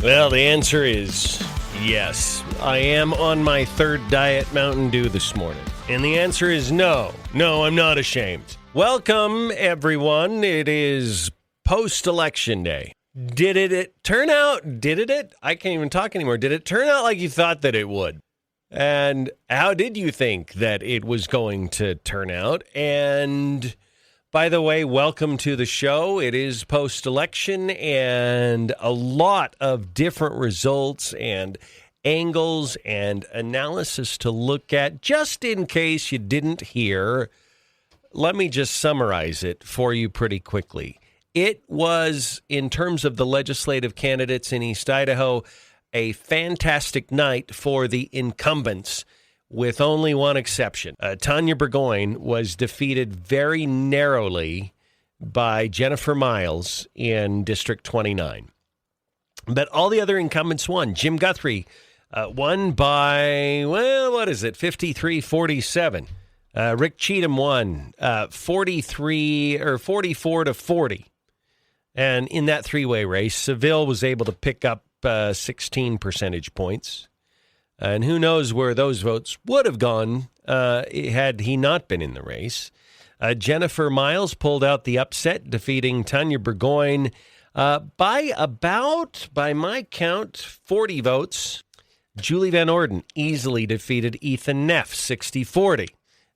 Well, the answer is yes. I am on my third Diet Mountain Dew this morning. And the answer is no. No, I'm not ashamed. Welcome, everyone. It is post-election day. Did it turn out? Did it? I can't even talk anymore. Did it turn out like you thought that it would? And how did you think that it was going to turn out? And by the way, welcome to the show. It is post-election and a lot of different results and angles and analysis to look at. Just in case you didn't hear, let me just summarize it for you pretty quickly. It was, in terms of the legislative candidates in East Idaho, a fantastic night for the incumbents, with only one exception. Tonya Burgoyne was defeated very narrowly by Jennifer Miles in District 29. But all the other incumbents won. Jim Guthrie won by, 53-47. Rick Cheatham won 44-40. And in that three-way race, Seville was able to pick up 16 percentage points. And who knows where those votes would have gone had he not been in the race. Jennifer Miles pulled out the upset, defeating Tonya Burgoyne by my count, 40 votes. Julie Van Orden easily defeated Ethan Neff, 60-40.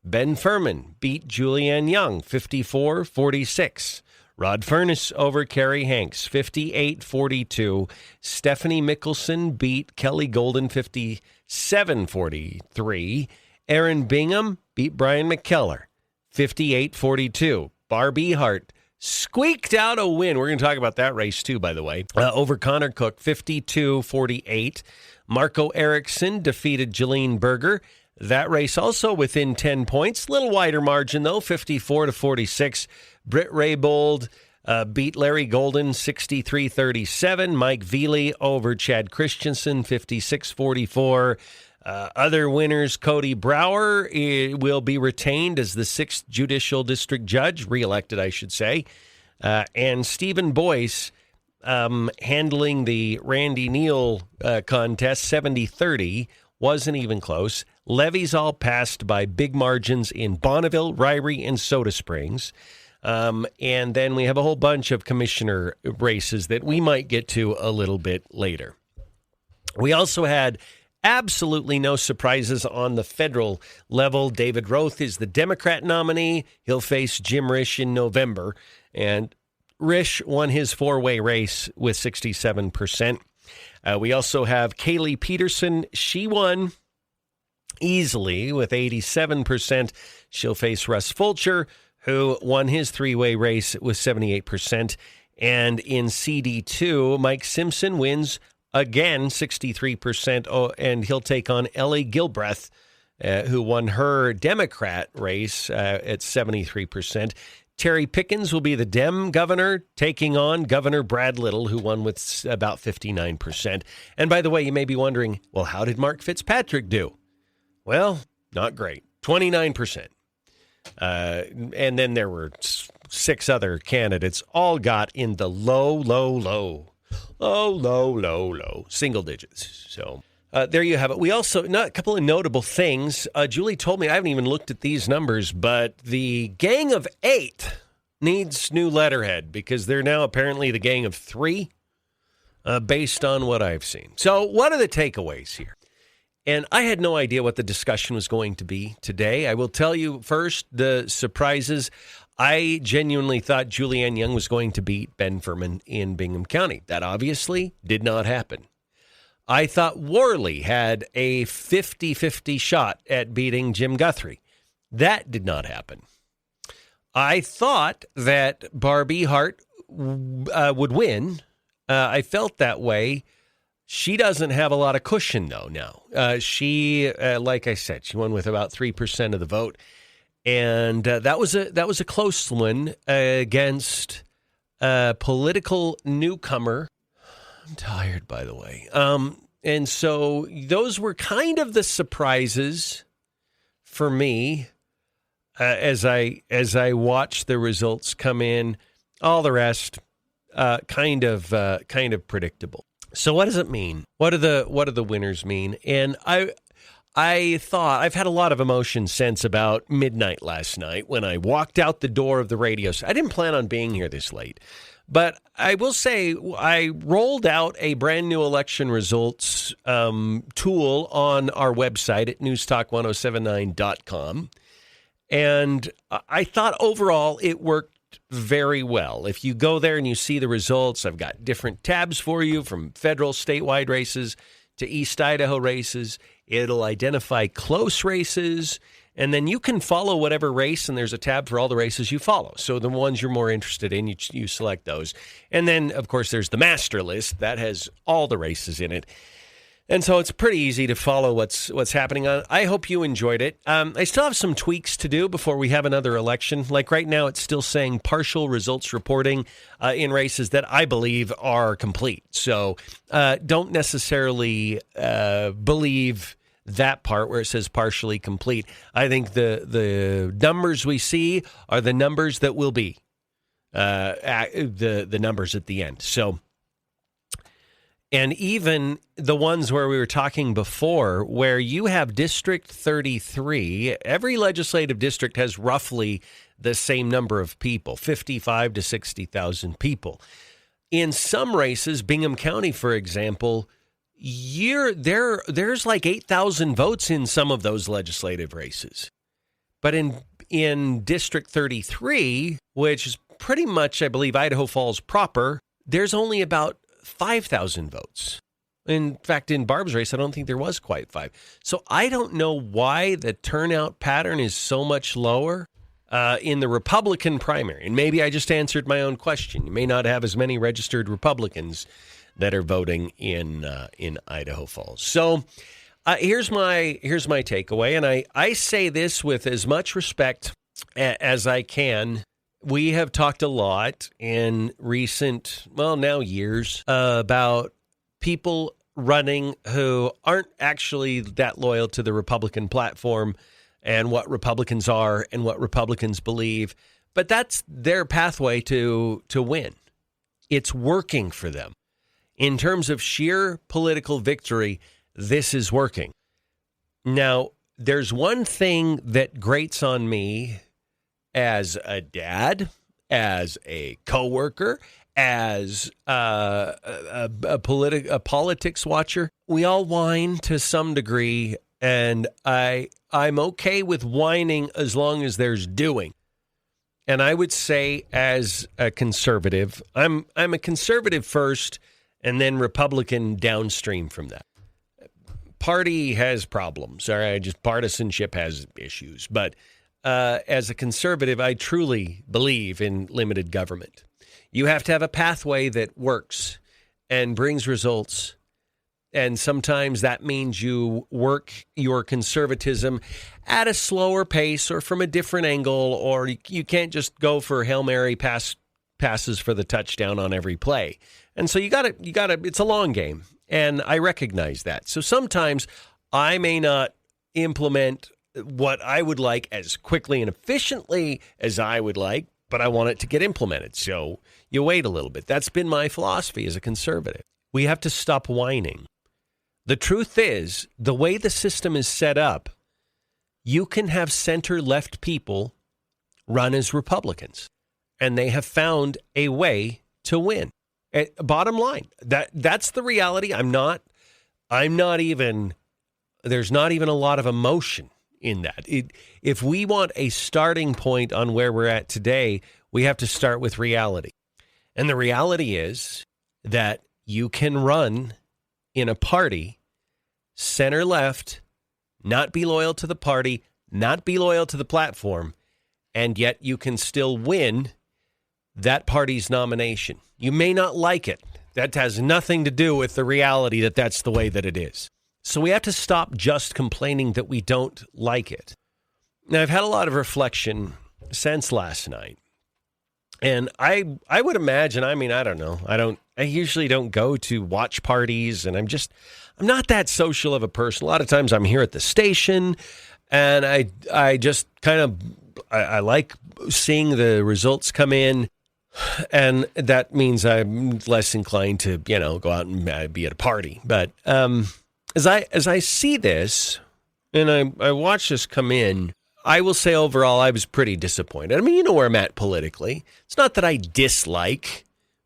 Ben Furman beat Julianne Young, 54-46. Rod Furness over Carrie Hanks, 58-42. Stephanie Mickelson beat Kelly Golden, 57-43. Aaron Bingham beat Brian McKellar, 58-42. Barbie Hart squeaked out a win. We're going to talk about that race, too, by the way. Over Connor Cook, 52-48. Marco Erickson defeated Jolene Berger. That race also within 10 points. Little wider margin, though, 54-46. Britt Raybould beat Larry Golden, 63-37. Mike Veely over Chad Christensen, 56-44. Other winners, Cody Brower will be retained as the 6th Judicial District Judge, reelected, I should say. And Stephen Boyce handling the Randy Neal contest, 70-30. Wasn't even close. Levies all passed by big margins in Bonneville, Ryrie, and Soda Springs. And then we have a whole bunch of commissioner races that we might get to a little bit later. We also had absolutely no surprises on the federal level. David Roth is the Democrat nominee. He'll face Jim Risch in November. And Risch won his four-way race with 67%. We also have Kaylee Peterson. She won easily with 87%. She'll face Russ Fulcher, who won his three-way race with 78%. And in CD2, Mike Simpson wins again, 63%, and he'll take on Ellie Gilbreth, who won her Democrat race at 73%. Terry Pickens will be the Dem governor, taking on Governor Brad Little, who won with about 59%. And by the way, you may be wondering, well, how did Mark Fitzpatrick do? Well, not great, 29%. And then there were 6 other candidates, all got in the low single digits. So there you have it. We also, a couple of notable things. Julie told me, I haven't even looked at these numbers, but the Gang of 8 needs new letterhead because they're now apparently the Gang of 3, based on what I've seen. So what are the takeaways here? And I had no idea what the discussion was going to be today. I will tell you first the surprises. I genuinely thought Julianne Young was going to beat Ben Furman in Bingham County. That obviously did not happen. I thought Worley had a 50-50 shot at beating Jim Guthrie. That did not happen. I thought that Barbie Hart would win. I felt that way. She doesn't have a lot of cushion, though, now. She, like I said, she won with about 3% of the vote. And that was a close one against a political newcomer. I'm tired, by the way. And so those were kind of the surprises for me as I watched the results come in. All the rest, kind of predictable. So what does it mean? What do the winners mean? And I thought I've had a lot of emotion since about midnight last night when I walked out the door of the radio. I didn't plan on being here this late, but I will say I rolled out a brand new election results tool on our website at newstalk1079.com. And I thought overall it worked very well. If you go there and you see the results, I've got different tabs for you from federal, statewide races to East Idaho races. It'll identify close races, and then you can follow whatever race, and there's a tab for all the races you follow. So the ones you're more interested in, you select those. And then, of course, there's the master list. That has all the races in it. And so it's pretty easy to follow what's happening on it. I hope you enjoyed it. I still have some tweaks to do before we have another election. Like right now, it's still saying partial results reporting in races that I believe are complete. So don't necessarily believe that part where it says partially complete. I think the numbers we see are the numbers that will be the numbers at the end. So. And even the ones where we were talking before, where you have District 33, every legislative district has roughly the same number of people, 55 to 60,000 people. In some races, Bingham County, for example, there's like 8,000 votes in some of those legislative races. But in District 33, which is pretty much, I believe, Idaho Falls proper, there's only about 5,000 votes. In fact, in Barb's race, I don't think there was quite 5. So I don't know why the turnout pattern is so much lower in the Republican primary. And maybe I just answered my own question. You may not have as many registered Republicans that are voting in Idaho Falls. So here's my takeaway, and I say this with as much respect as I can. We have talked a lot in recent, now years, about people running who aren't actually that loyal to the Republican platform and what Republicans are and what Republicans believe. But that's their pathway to win. It's working for them. In terms of sheer political victory, this is working. Now, there's one thing that grates on me as a dad, as a coworker, as a politics watcher. We all whine to some degree, and I'm okay with whining as long as there's doing. And I would say, as a conservative, I'm a conservative first, and then Republican downstream from that. Party has problems. All right, just partisanship has issues, but as a conservative, I truly believe in limited government. You have to have a pathway that works and brings results. And sometimes that means you work your conservatism at a slower pace or from a different angle, or you can't just go for Hail Mary passes for the touchdown on every play. And so you gotta, it's a long game. And I recognize that. So sometimes I may not implement what I would like as quickly and efficiently as I would like, but I want it to get implemented. So you wait a little bit. That's been my philosophy as a conservative. We have to stop whining. The truth is, the way the system is set up, you can have center-left people run as Republicans, and they have found a way to win. Bottom line, that's the reality. There's not even a lot of emotion in that. If we want a starting point on where we're at today, we have to start with reality. And the reality is that you can run in a party, center left, not be loyal to the party, not be loyal to the platform, and yet you can still win that party's nomination. You may not like it. That has nothing to do with the reality that that's the way that it is. So we have to stop just complaining that we don't like it. Now, I've had a lot of reflection since last night. And I would imagine, I don't know. I usually don't go to watch parties, and I'm not that social of a person. A lot of times I'm here at the station, and I just kind of, I like seeing the results come in. And that means I'm less inclined to, go out and be at a party. But as I see this, and I watch this come in, I will say overall I was pretty disappointed. I mean, you know where I'm at politically. It's not that I dislike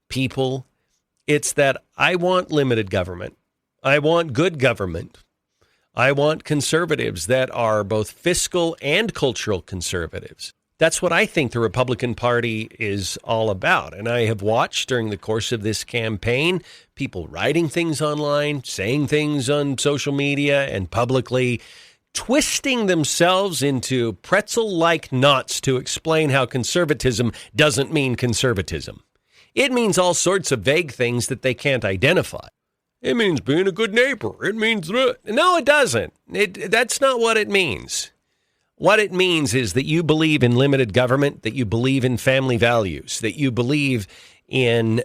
people. It's that I want limited government. I want good government. I want conservatives that are both fiscal and cultural conservatives. That's what I think the Republican Party is all about. And I have watched during the course of this campaign, people writing things online, saying things on social media and publicly, twisting themselves into pretzel-like knots to explain how conservatism doesn't mean conservatism. It means all sorts of vague things that they can't identify. It means being a good neighbor. It means... No, it doesn't. That's not what it means. What it means is that you believe in limited government, that you believe in family values, that you believe in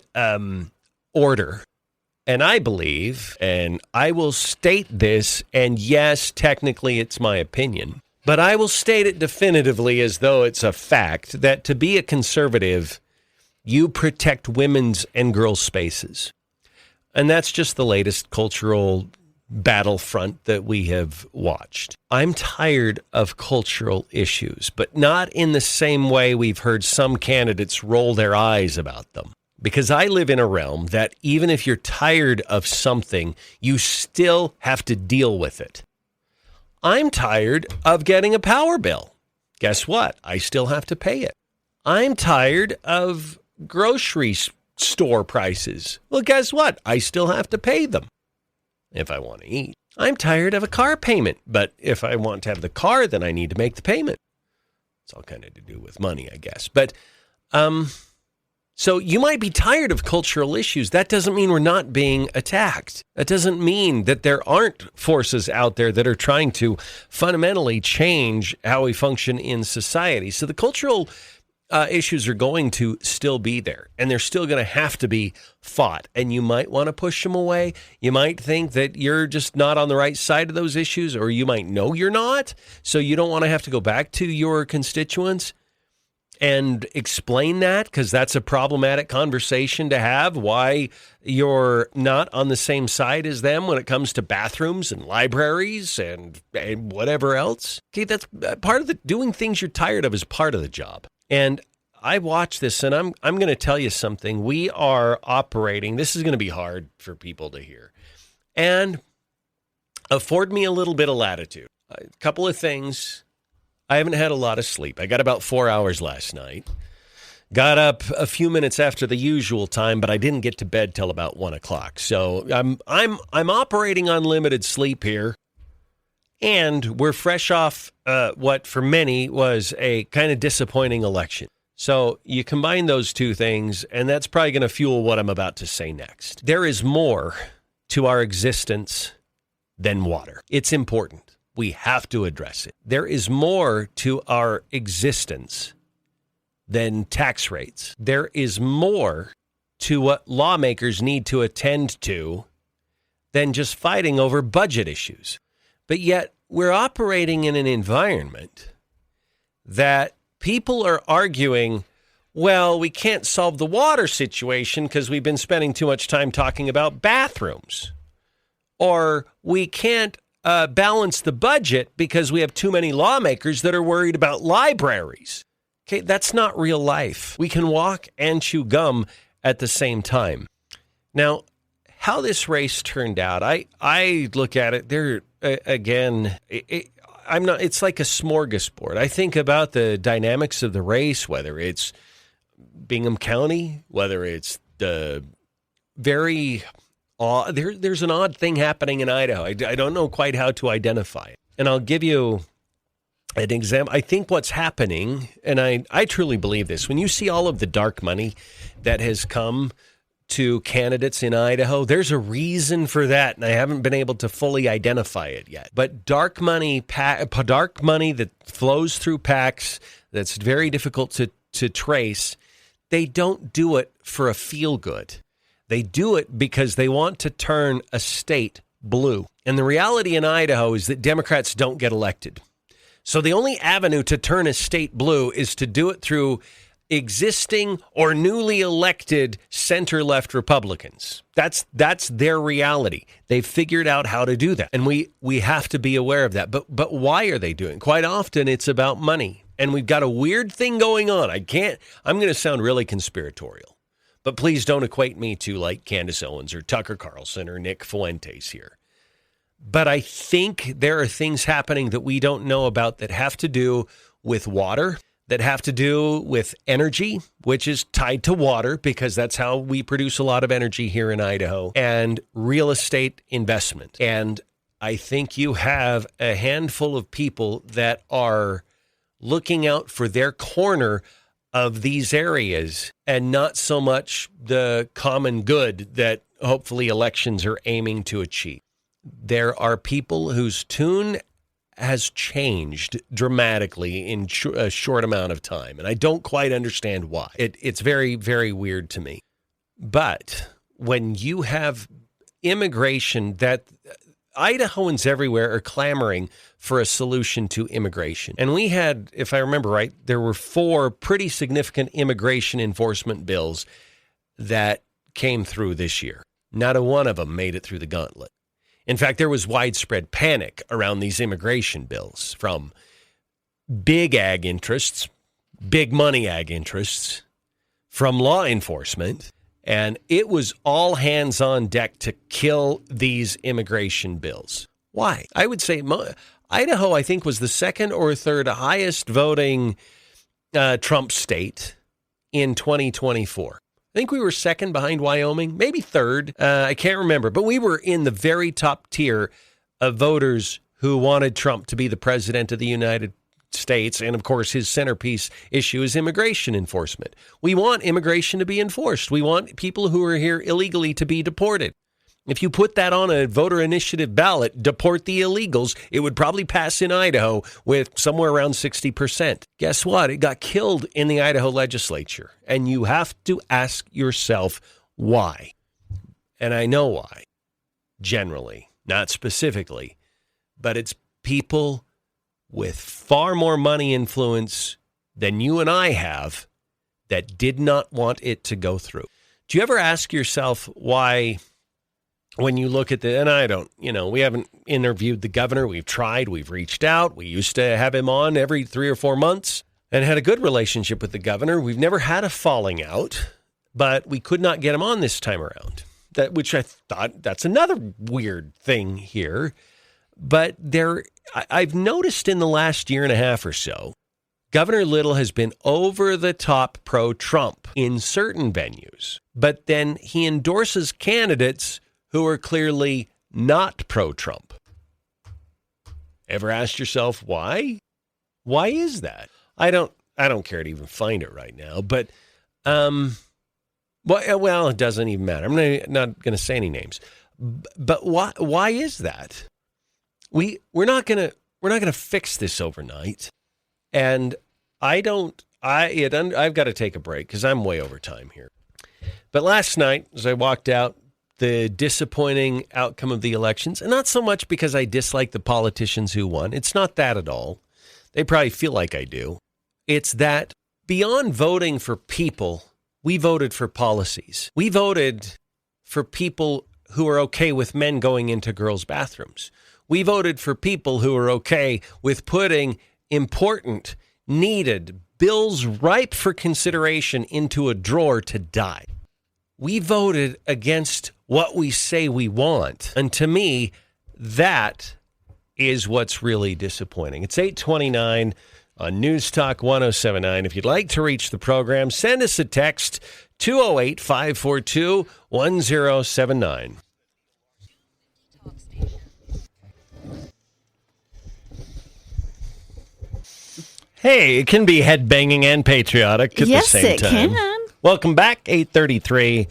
order. And I believe, and I will state this, and yes, technically it's my opinion, but I will state it definitively as though it's a fact that to be a conservative, you protect women's and girls' spaces. And that's just the latest cultural battlefront that we have watched. I'm tired of cultural issues, but not in the same way we've heard some candidates roll their eyes about them. Because I live in a realm that even if you're tired of something, you still have to deal with it. I'm tired of getting a power bill. Guess what? I still have to pay it. I'm tired of grocery store prices. Well, guess what? I still have to pay them if I want to eat. I'm tired of a car payment, but if I want to have the car, then I need to make the payment. It's all kind of to do with money, I guess. But, so you might be tired of cultural issues. That doesn't mean we're not being attacked. That doesn't mean that there aren't forces out there that are trying to fundamentally change how we function in society. So the cultural issues are going to still be there, and they're still going to have to be fought. And you might want to push them away. You might think that you're just not on the right side of those issues, or you might know you're not. So you don't want to have to go back to your constituents and explain that, because that's a problematic conversation to have, why you're not on the same side as them when it comes to bathrooms and libraries and whatever else. Okay, that's part of the doing things you're tired of is part of the job. And I watch this, and I'm going to tell you something. We are operating, this is going to be hard for people to hear, and afford me a little bit of latitude. A couple of things. I haven't had a lot of sleep. I got about 4 hours last night. Got up a few minutes after the usual time, but I didn't get to bed till about 1 o'clock. So I'm operating on limited sleep here, and we're fresh off what for many was a kind of disappointing election. So you combine those two things, and that's probably going to fuel what I'm about to say next. There is more to our existence than water. It's important. We have to address it. There is more to our existence than tax rates. There is more to what lawmakers need to attend to than just fighting over budget issues. But yet we're operating in an environment that people are arguing, well, we can't solve the water situation because we've been spending too much time talking about bathrooms. Or we can't balance the budget because we have too many lawmakers that are worried about libraries. Okay, that's not real life. We can walk and chew gum at the same time. Now, how this race turned out, I look at it, there again, it's like a smorgasbord. I think about the dynamics of the race, whether it's Bingham County, whether it's the very... there's an odd thing happening in Idaho. I don't know quite how to identify it. And I'll give you an example. I think what's happening, and I truly believe this, when you see all of the dark money that has come to candidates in Idaho, there's a reason for that, and I haven't been able to fully identify it yet. But dark money that flows through PACs, that's very difficult to trace, they don't do it for a feel-good. They do it because they want to turn a state blue. And the reality in Idaho is that Democrats don't get elected. So the only avenue to turn a state blue is to do it through existing or newly elected center-left Republicans. That's their reality. They've figured out how to do that. And we have to be aware of that. But why are they doing it? Quite often it's about money. And we've got a weird thing going on. I'm going to sound really conspiratorial. But please don't equate me to like Candace Owens or Tucker Carlson or Nick Fuentes here. But I think there are things happening that we don't know about that have to do with water, that have to do with energy, which is tied to water because that's how we produce a lot of energy here in Idaho, and real estate investment. And I think you have a handful of people that are looking out for their corner of these areas and not so much the common good that hopefully elections are aiming to achieve. There are people whose tune has changed dramatically in a short amount of time, and I don't quite understand why. It's very, very weird to me. But when you have immigration, that Idahoans everywhere are clamoring for a solution to immigration. And we had, if I remember right, there were 4 pretty significant immigration enforcement bills that came through this year. Not a one of them made it through the gauntlet. In fact, there was widespread panic around these immigration bills from big ag interests, big money ag interests, from law enforcement, and it was all hands on deck to kill these immigration bills. Why? I would say Idaho, I think, was the second or third highest voting Trump state in 2024. I think we were second behind Wyoming, maybe third. I can't remember, but we were in the very top tier of voters who wanted Trump to be the president of the United States. And of course, his centerpiece issue is immigration enforcement. We want immigration to be enforced. We want people who are here illegally to be deported. If you put that on a voter initiative ballot, deport the illegals, it would probably pass in Idaho with somewhere around 60%. Guess what? It got killed in the Idaho legislature. And you have to ask yourself why. And I know why, generally, not specifically, but it's people with far more money influence than you and I have that did not want it to go through. Do you ever ask yourself why? When you look at and I don't, we haven't interviewed the governor. We've tried. We've reached out. We used to have him on every 3 or 4 months and had a good relationship with the governor. We've never had a falling out, but we could not get him on this time around. Which I thought that's another weird thing here. But I've noticed in the last year and a half or so, Governor Little has been over the top pro-Trump in certain venues, but then he endorses candidates who are clearly not pro-Trump. Ever asked yourself why? Why is that? I don't care to even find it right now, but well, it doesn't even matter. I'm not going to say any names. But why is that? We're not going to fix this overnight. And I've got to take a break because I'm way over time here. But last night, as I walked out, the disappointing outcome of the elections, and not so much because I dislike the politicians who won. It's not that at all. They probably feel like I do. It's that beyond voting for people, we voted for policies. We voted for people who are okay with men going into girls' bathrooms. We voted for people who are okay with putting important, needed bills ripe for consideration into a drawer to die. We voted against what we say we want. And to me, that is what's really disappointing. It's 8:29 on News Talk 1079. If you'd like to reach the program, send us a text, 208-542-1079. Hey, it can be headbanging and patriotic at the same time. Yes, it can. Welcome back, 8:33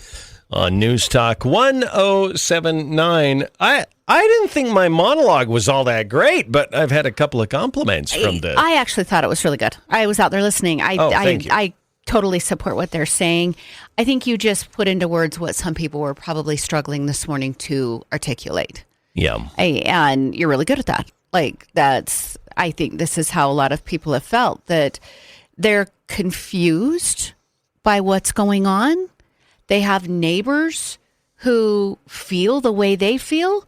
on News Talk 1079. I didn't think my monologue was all that great, but I've had a couple of compliments from the... I actually thought it was really good. I was out there listening. Thank you. I totally support what they're saying. I think you just put into words what some people were probably struggling this morning to articulate. Yeah. And you're really good at that. I think this is how a lot of people have felt, that they're confused by what's going on. They have neighbors who feel the way they feel,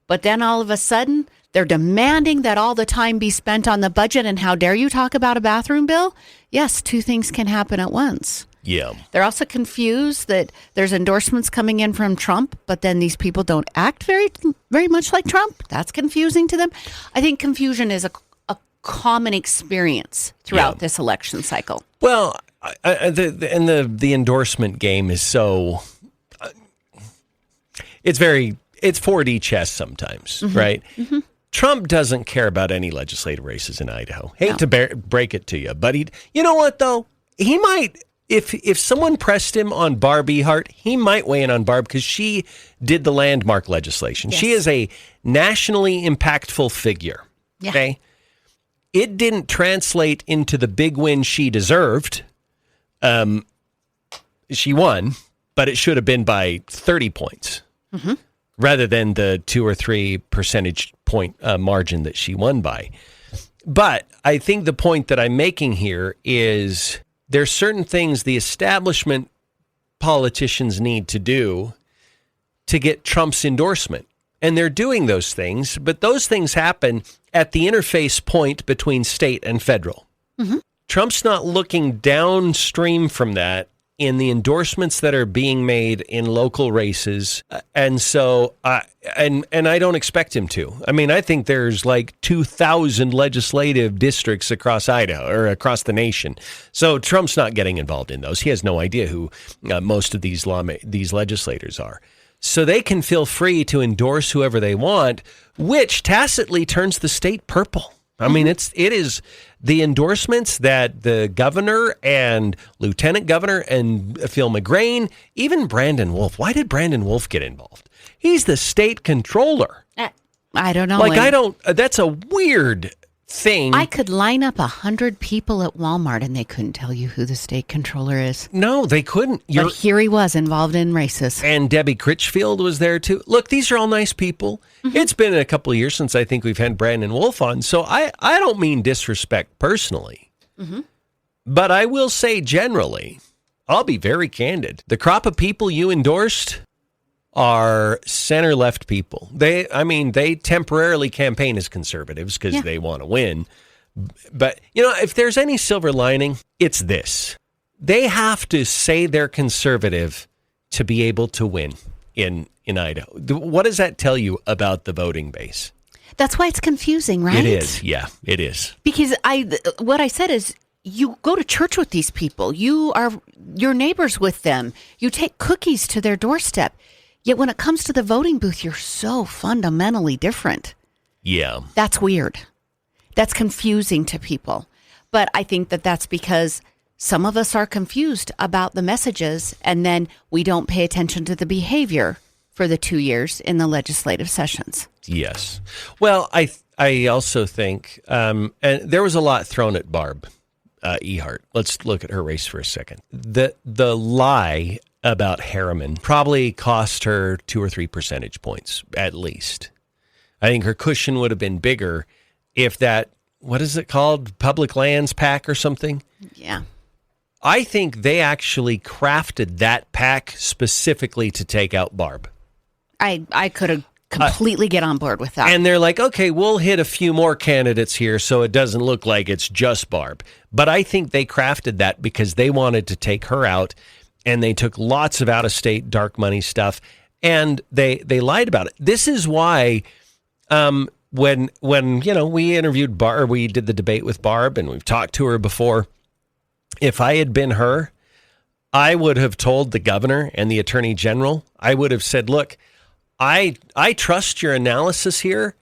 but then all of a sudden they're demanding that all the time be spent on the budget. And how dare you talk about a bathroom bill? Yes, two things can happen at once. Yeah. They're also confused that there's endorsements coming in from Trump, but then these people don't act very, very much like Trump. That's confusing to them. I think confusion is a common experience throughout this election cycle. Well, the endorsement game is so it's 4D chess sometimes, right? Mm-hmm. Trump doesn't care about any legislative races in Idaho. Hate to break it to you, but you know what though? He might. If someone pressed him on Barbie Hart, he might weigh in on Barb because she did the landmark legislation. Yes. She is a nationally impactful figure. Yeah. Okay. It didn't translate into the big win she deserved. She won, but it should have been by 30 points rather than the 2 or 3 percentage point margin that she won by. But I think the point that I'm making here is there's certain things the establishment politicians need to do to get Trump's endorsement. And they're doing those things, but those things happen at the interface point between state and federal. Mm-hmm. Trump's not looking downstream from that in the endorsements that are being made in local races. And so, and I don't expect him to. I mean, I think there's like 2,000 legislative districts across Idaho or across the nation. So Trump's not getting involved in those. He has no idea who most of these legislators are. So they can feel free to endorse whoever they want, which tacitly turns the state purple. I mean, it is the endorsements that the governor and lieutenant governor and Phil McGrain, even Brandon Wolf. Why did Brandon Wolf get involved? He's the state controller. I don't know. That's a weird thing. I could line up 100 people at Walmart and they couldn't tell you who the state controller is. No, they couldn't. But here he was involved in races. And Debbie Critchfield was there too. Look, these are all nice people. Mm-hmm. It's been a couple of years since I think we've had Brandon Wolf on. So I don't mean disrespect personally. Mm-hmm. But I will say generally, I'll be very candid. The crop of people you endorsed are center-left people. They temporarily campaign as conservatives because they want to win. But, if there's any silver lining, it's this. They have to say they're conservative to be able to win in Idaho. What does that tell you about the voting base? That's why it's confusing, right? It is, yeah, it is. Because what I said is, you go to church with these people. You are your neighbors with them. You take cookies to their doorstep. Yet when it comes to the voting booth, you're so fundamentally different. Yeah. That's weird. That's confusing to people. But I think that that's because some of us are confused about the messages, and then we don't pay attention to the behavior for the 2 years in the legislative sessions. Yes. Well, I also think, and there was a lot thrown at Barb Hart. Let's look at her race for a second. The lie about Harriman probably cost her 2 or 3 percentage points, at least. I think her cushion would have been bigger if that, what is it called? Public Lands PAC or something? Yeah. I think they actually crafted that PAC specifically to take out Barb. I could have completely get on board with that. And they're like, okay, we'll hit a few more candidates here so it doesn't look like it's just Barb. But I think they crafted that because they wanted to take her out, and they took lots of out-of-state dark money stuff, and they lied about it. This is why when we interviewed Barb, we did the debate with Barb, and we've talked to her before. If I had been her, I would have told the governor and the attorney general, I would have said, look, I trust your analysis here,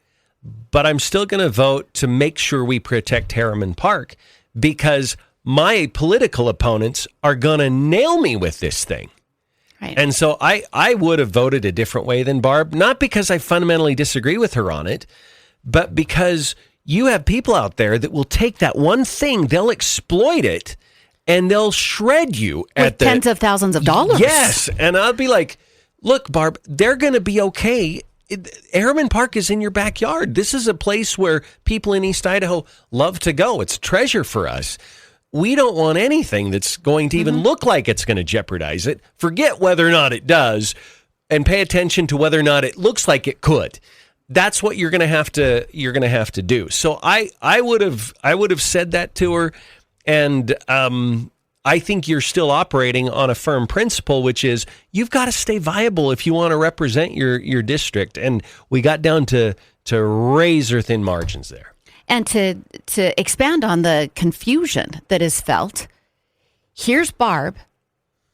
but I'm still going to vote to make sure we protect Harriman Park because my political opponents are going to nail me with this thing. Right. And so I would have voted a different way than Barb, not because I fundamentally disagree with her on it, but because you have people out there that will take that one thing, they'll exploit it, and they'll shred you with tens of thousands of dollars. Yes. And I'll be like, look, Barb, they're going to be okay. Harriman Park is in your backyard. This is a place where people in East Idaho love to go. It's a treasure for us. we don't want anything that's going to even look like it's going to jeopardize it. Forget whether or not it does, and pay attention to whether or not it looks like it could. That's what you're going to have to do. So I would have said that to her, and I think you're still operating on a firm principle, which is you've got to stay viable if you want to represent your district. And we got down to razor thin margins there. And to expand on the confusion that is felt, here's Barb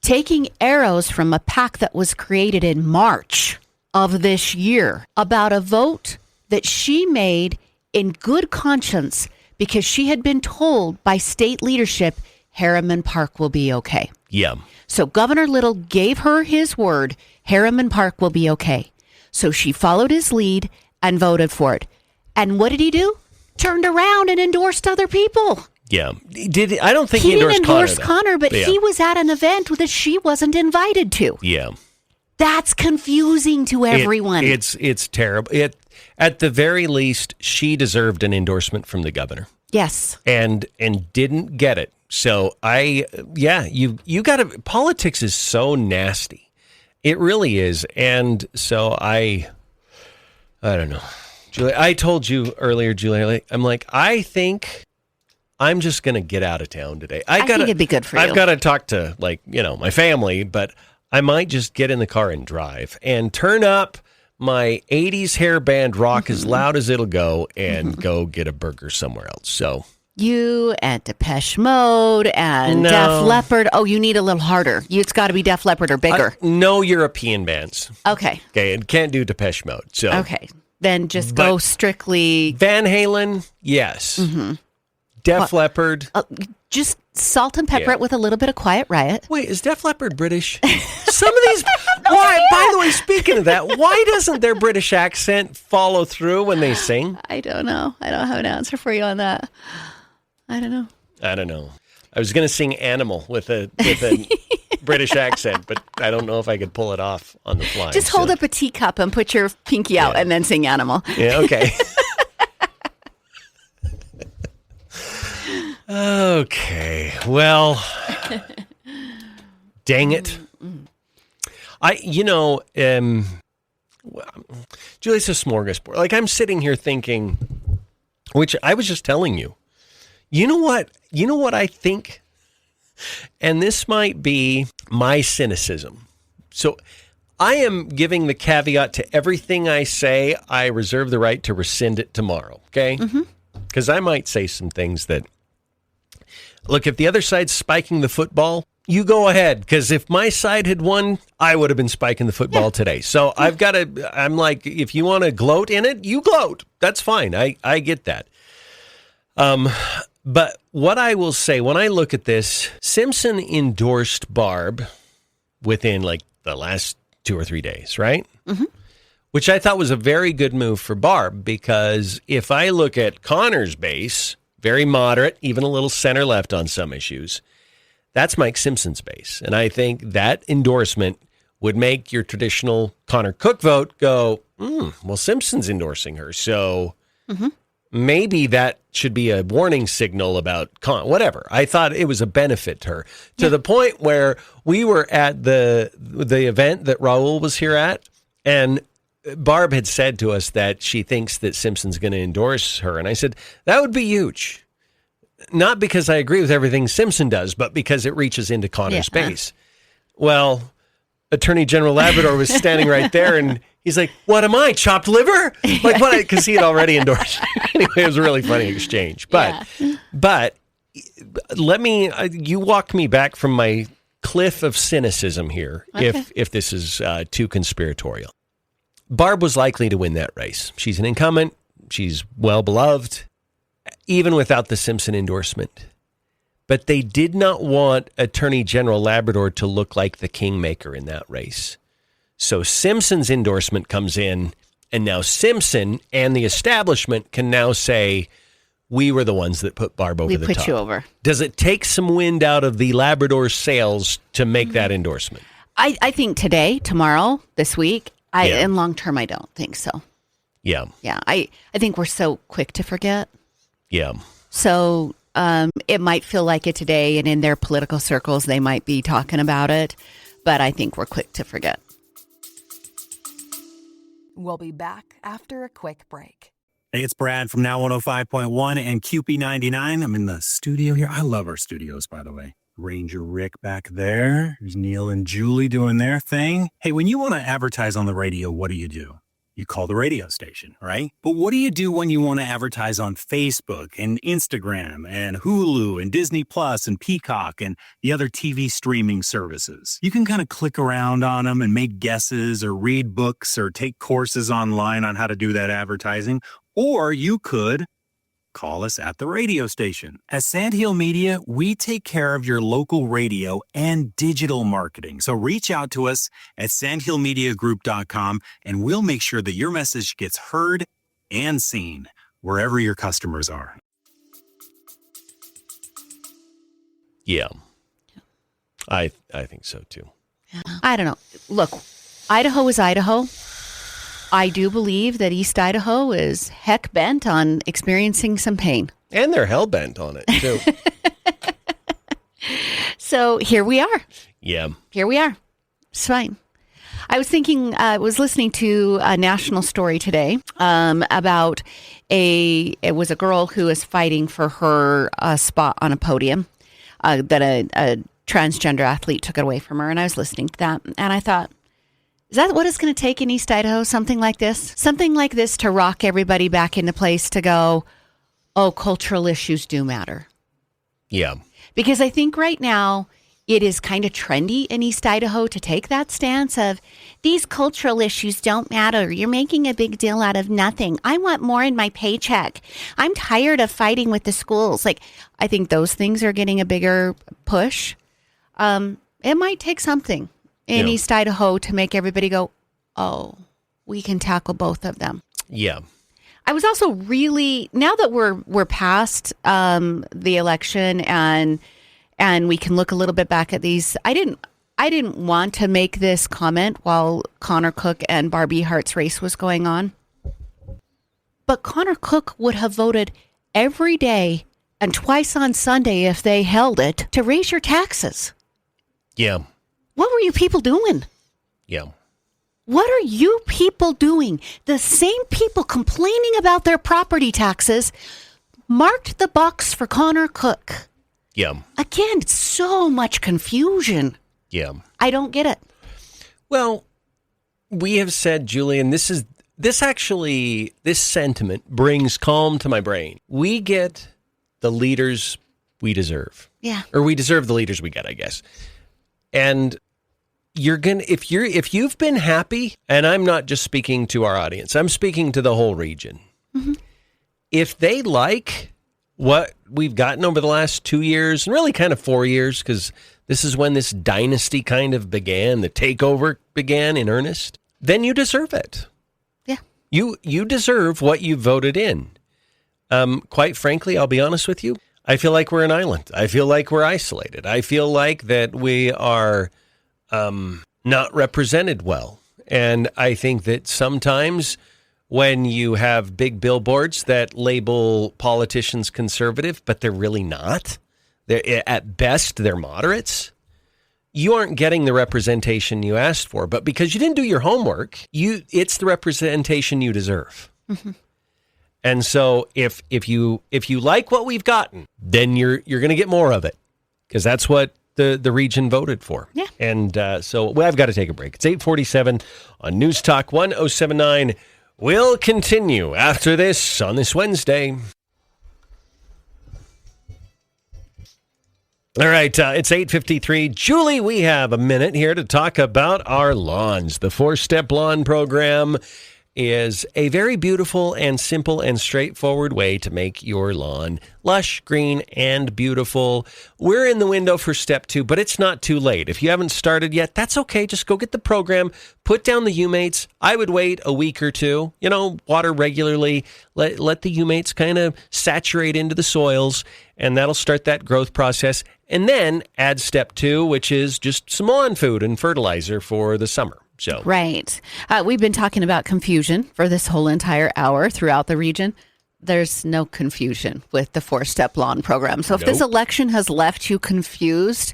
taking arrows from a pack that was created in March of this year about a vote that she made in good conscience because she had been told by state leadership Harriman Park will be okay. Yeah. So Governor Little gave her his word, Harriman Park will be okay. So she followed his lead and voted for it. And what did he do? Turned around and endorsed other people. Yeah. I don't think he didn't endorse Connor, but he was at an event that she wasn't invited to. Yeah. That's confusing to everyone. It's terrible. At the very least, she deserved an endorsement from the governor. Yes. And didn't get it. So you got to, politics is so nasty. It really is. And so I don't know. Julie, I told you earlier, Julie, I'm like, I think I'm just going to get out of town today. I think it'd be good for you. I've got to talk to my family, but I might just get in the car and drive and turn up my 80s hair band rock as loud as it'll go and go get a burger somewhere else. So you and Depeche Mode and Def Leppard. Oh, you need a little harder. It's got to be Def Leppard or bigger. No European bands. Okay, and can't do Depeche Mode. So okay, then just go strictly Van Halen. Yes. Def Leppard. Just salt and pepper it with a little bit of Quiet Riot. Wait, is Def Leppard British? Some of these. Why? By the way, speaking of that, why doesn't their British accent follow through when they sing? I don't know. I don't have an answer for you on that. I don't know. I was going to sing Animal with a British accent, but I don't know if I could pull it off on the fly. Just hold up a teacup and put your pinky out and then sing Animal. Yeah, okay. Okay. Well, dang it. Julie's a smorgasbord. Like, I'm sitting here thinking, which I was just telling you. You know what I think? And this might be my cynicism. So I am giving the caveat to everything I say. I reserve the right to rescind it tomorrow, okay? Because I might say some things that, look, if the other side's spiking the football, you go ahead. Because if my side had won, I would have been spiking the football today. So I'm like, if you want to gloat in it, you gloat. That's fine. I get that. But what I will say, when I look at this, Simpson endorsed Barb within like the last 2 or 3 days, right? Which I thought was a very good move for Barb, because if I look at Connor's base, very moderate, even a little center left on some issues, that's Mike Simpson's base. And I think that endorsement would make your traditional Connor Cook vote go, well, Simpson's endorsing her. So maybe that should be a warning signal about whatever. I thought it was a benefit to her, to the point where we were at the event that Raul was here at, and Barb had said to us that she thinks that Simpson's going to endorse her. And I said, that would be huge. Not because I agree with everything Simpson does, but because it reaches into Connor's base. Well, Attorney General Labrador was standing right there, and he's like, what am I, chopped liver? Like, what? Because he had already endorsed. Anyway, it was a really funny exchange. But let me, you walk me back from my cliff of cynicism here, if this is too conspiratorial. Barb was likely to win that race. She's an incumbent. She's well beloved, even without the Simpson endorsement. But they did not want Attorney General Labrador to look like the kingmaker in that race. So Simpson's endorsement comes in, and now Simpson and the establishment can now say, we were the ones that put Barb over the top. We put you over. Does it take some wind out of the Labrador sails to make that endorsement? I think today, tomorrow, this week, in long term, I don't think so. Yeah. Yeah. I think we're so quick to forget. Yeah. So It might feel like it today, and in their political circles, they might be talking about it, but I think we're quick to forget. We'll be back after a quick break. Hey, it's Brad from Now 105.1 and QP99. I'm in the studio here. I love our studios, by the way. Ranger Rick back there. There's Neil and Julie doing their thing. Hey, when you want to advertise on the radio, what do? You call the radio station, right? But what do you do when you want to advertise on Facebook and Instagram and Hulu and Disney Plus and Peacock and the other TV streaming services? You can kind of click around on them and make guesses or read books or take courses online on how to do that advertising. Or you could call us at the radio station. At Sandhill Media, we take care of your local radio and digital marketing. So reach out to us at sandhillmediagroup.com and we'll make sure that your message gets heard and seen wherever your customers are. Yeah. I think so too. I don't know. Look, Idaho is Idaho. I do believe that East Idaho is heck bent on experiencing some pain. And they're hell bent on it, too. So here we are. Yeah. Here we are. It's fine. I was thinking, I was listening to a national story today about it was a girl who was fighting for her spot on a podium that a transgender athlete took it away from her. And I was listening to that. And I thought, is that what it's going to take in East Idaho? Something like this? Something like this to rock everybody back into place to go, oh, cultural issues do matter. Yeah. Because I think right now it is kind of trendy in East Idaho to take that stance of these cultural issues don't matter. You're making a big deal out of nothing. I want more in my paycheck. I'm tired of fighting with the schools. Like, I think those things are getting a bigger push. It might take something in East Idaho to make everybody go, oh, we can tackle both of them. Yeah. I was also really, now that we're past the election and we can look a little bit back at these, I didn't want to make this comment while Connor Cook and Barbie Hart's race was going on. But Connor Cook would have voted every day and twice on Sunday if they held it to raise your taxes. Yeah. What were you people doing? Yeah. What are you people doing? The same people complaining about their property taxes marked the box for Connor Cook. Yeah. Again, it's so much confusion. Yeah. I don't get it. Well, we have said, Julian, this sentiment brings calm to my brain. We get the leaders we deserve. Yeah. Or we deserve the leaders we get, I guess. And if you've been happy, and I'm not just speaking to our audience, I'm speaking to the whole region. Mm-hmm. If they like what we've gotten over the last 2 years, and really kind of 4 years, because this is when this dynasty kind of began, the takeover began in earnest, then you deserve it. Yeah. You deserve what you voted in. Quite frankly, I'll be honest with you, I feel like we're an island. I feel like we're isolated. I feel like that we are not represented well. And I think that sometimes when you have big billboards that label politicians conservative, but they're really not, at best, they're moderates, you aren't getting the representation you asked for. But because you didn't do your homework, it's the representation you deserve. Mm-hmm. And so if you like what we've gotten, then you're going to get more of it, because that's what the region voted for. Yeah. And so I've got to take a break. It's 8:47 on News Talk 1079. We'll continue after this on this Wednesday. All right, it's 8:53. Julie, we have a minute here to talk about our lawns. The 4-Step Lawn Program is a very beautiful and simple and straightforward way to make your lawn lush, green, and beautiful. We're in the window for step 2, but it's not too late. If you haven't started yet, that's okay. Just go get the program, put down the humates. I would wait a week or two, water regularly, let the humates kind of saturate into the soils, and that'll start that growth process. And then add step 2, which is just some lawn food and fertilizer for the summer. So. Right. We've been talking about confusion for this whole entire hour throughout the region. there's no confusion with the 4-step loan program. So if this Nope. election has left you confused,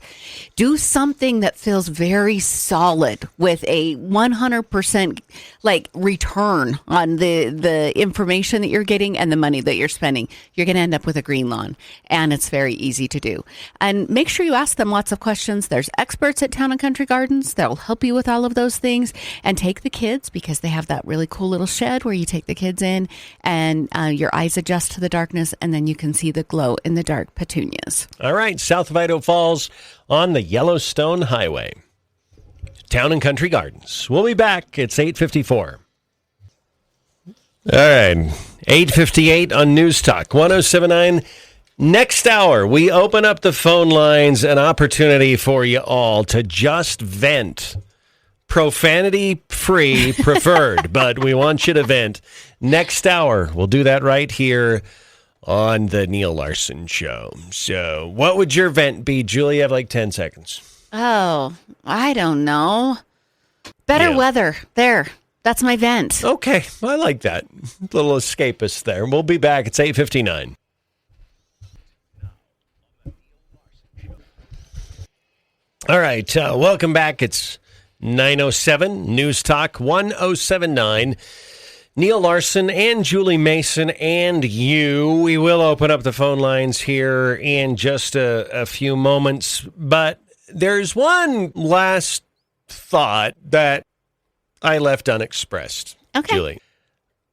do something that feels very solid with a 100% like return on the information that you're getting and the money that you're spending. You're going to end up with a green lawn, and it's very easy to do. And make sure you ask them lots of questions. There's experts at Town and Country Gardens that will help you with all of those things. And take the kids, because they have that really cool little shed where you take the kids in and your eyes adjust to the darkness, and then you can see the glow in the dark petunias. All right, south of Idaho Falls on the Yellowstone Highway. Town and Country Gardens. We'll be back. It's 8:54. All right, 8:58 on News Talk 107.9. Next hour, we open up the phone lines, an opportunity for you all to just vent. Profanity-free preferred, but we want you to vent. Next hour, we'll do that right here on the Neil Larson Show. So what would your vent be, Julie? You have like 10 seconds. Oh, I don't know. Better weather. There. That's my vent. Okay, I like that. A little escapist there. We'll be back. It's 8:59. All right, welcome back. It's 9:07 News Talk 107.9. Neil Larson and Julie Mason and you. We will open up the phone lines here in just a few moments, but there's one last thought that I left unexpressed, Okay. Julie.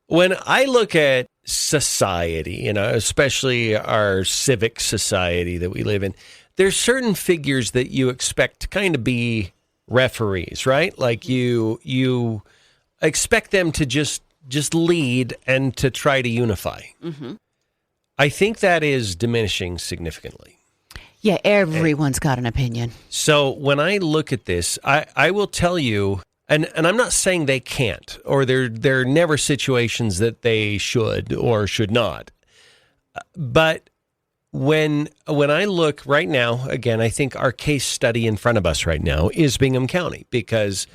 When I look at society, especially our civic society that we live in, there's certain figures that you expect to kind of be referees, right? Like you expect them to just lead and to try to unify. Mm-hmm. I think that is diminishing significantly. Yeah, everyone's got an opinion. So when I look at this, I will tell you, and I'm not saying they can't, or there are never situations that they should or should not. But when I look right now, again, I think our case study in front of us right now is Bingham County, because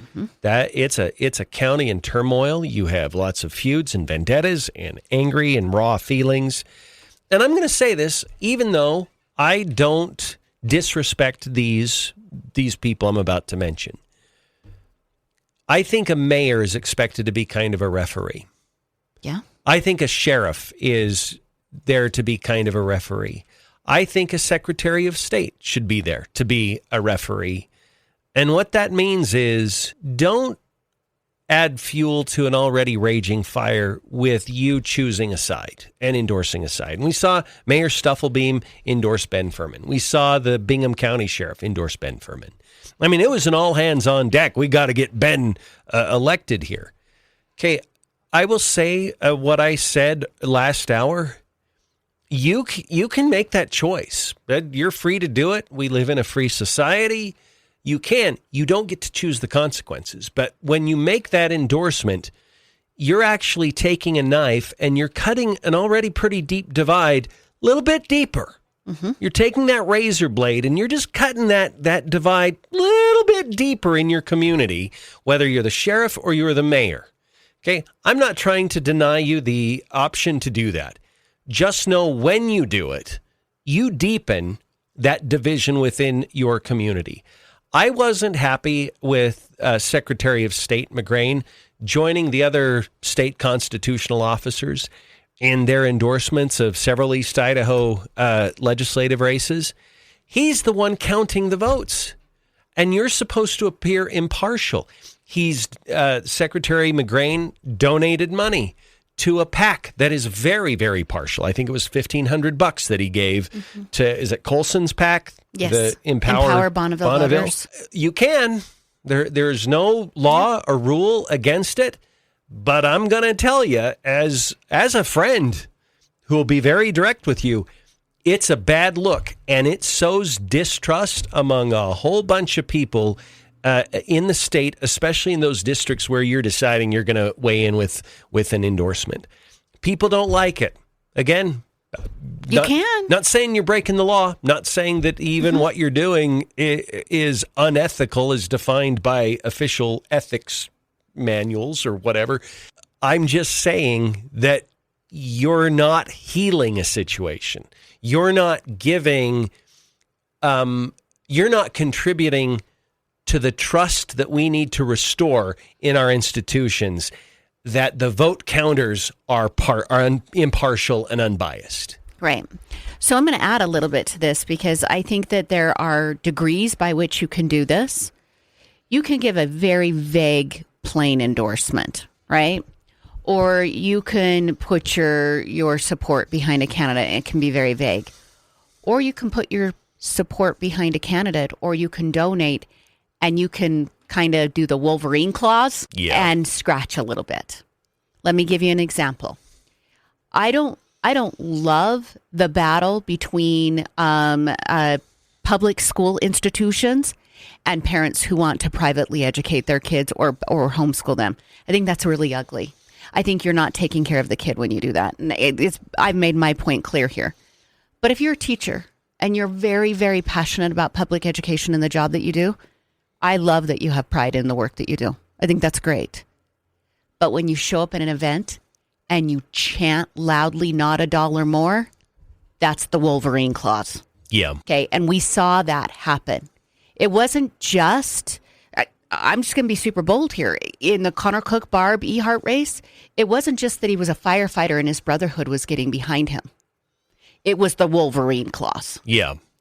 that it's a county in turmoil. You have lots of feuds and vendettas and angry and raw feelings. And I'm going to say this, even though I don't disrespect these people I'm about to mention. I think a mayor is expected to be kind of a referee. Yeah. I think a sheriff is there to be kind of a referee. I think a secretary of state should be there to be a referee. And what that means is don't add fuel to an already raging fire with you choosing a side and endorsing a side. And we saw Mayor Stufflebeam endorse Ben Furman. We saw the Bingham County Sheriff endorse Ben Furman. I mean, it was an all hands on deck. We got to get Ben elected here. Okay, I will say what I said last hour. You can make that choice. You're free to do it. We live in a free society. You can. You don't get to choose the consequences. But when you make that endorsement, you're actually taking a knife and you're cutting an already pretty deep divide a little bit deeper. Mm-hmm. You're taking that razor blade and you're just cutting that divide a little bit deeper in your community, whether you're the sheriff or you're the mayor. Okay? I'm not trying to deny you the option to do that. Just know when you do it, you deepen that division within your community. I wasn't happy with Secretary of State McGrain joining the other state constitutional officers in their endorsements of several East Idaho legislative races. He's the one counting the votes, and you're supposed to appear impartial. Secretary McGrain donated money to a PAC that is very, very partial. I think it was $1,500 that he gave to, is it Colson's PAC? Yes. The Empower Bonneville voters. You can. There's no law or rule against it, but I'm going to tell you, as a friend who will be very direct with you, it's a bad look, and it sows distrust among a whole bunch of people in the state, especially in those districts where you're deciding you're going to weigh in with an endorsement. People don't like it. Again, not saying you're breaking the law, not saying that even what you're doing is unethical as defined by official ethics manuals or whatever. I'm just saying that you're not healing a situation. You're not giving, you're not contributing to the trust that we need to restore in our institutions, that the vote counters are impartial and unbiased. Right. So I'm going to add a little bit to this, because I think that there are degrees by which you can do this. You can give a very vague, plain endorsement, right? Or you can put your support behind a candidate, and it can be very vague. Or you can put your support behind a candidate, or you can donate, and you can kind of do the Wolverine clause and scratch a little bit. Let me give you an example. I don't love the battle between public school institutions and parents who want to privately educate their kids or homeschool them. I think that's really ugly. I think you're not taking care of the kid when you do that. And I've made my point clear here. But if you're a teacher and you're very, very passionate about public education and the job that you do, I love that you have pride in the work that you do. I think that's great. But when you show up at an event and you chant loudly, not $1 more, that's the Wolverine clause. Yeah. Okay. And we saw that happen. It wasn't just, I'm just going to be super bold here. In the Connor Cook Barbie Hart race, it wasn't just that he was a firefighter and his brotherhood was getting behind him. It was the Wolverine clause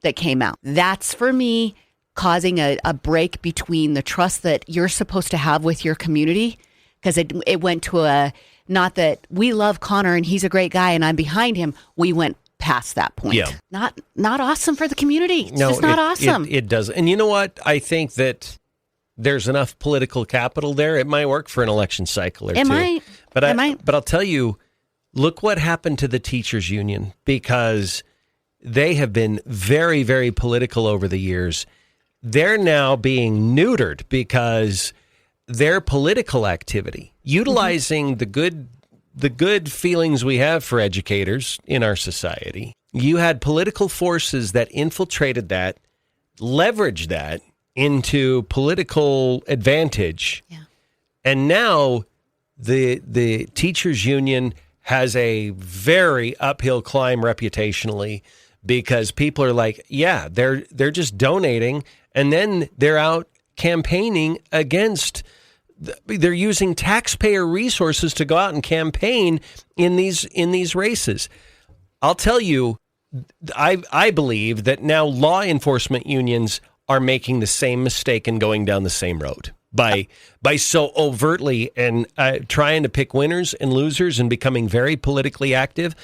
that came out. That's, for me, causing a break between the trust that you're supposed to have with your community, because it went to a, not that we love Connor and he's a great guy and I'm behind him. We went past that point. Yeah. Not awesome for the community. It's just not awesome. It doesn't. And you know what? I think that there's enough political capital there. It might work for an election cycle or two. But I'll tell you, look what happened to the teachers union, because they have been very, very political over the years. They're now being neutered because their political activity, utilizing the good feelings we have for educators in our society, you had political forces that infiltrated that, leveraged that into political advantage. Yeah. And now the teachers union has a very uphill climb reputationally, because people are like, yeah, they're just donating, and then they're out campaigning against, they're using taxpayer resources to go out and campaign in these races. I'll tell you, I believe that now law enforcement unions are making the same mistake and going down the same road by so overtly and trying to pick winners and losers and becoming very politically active.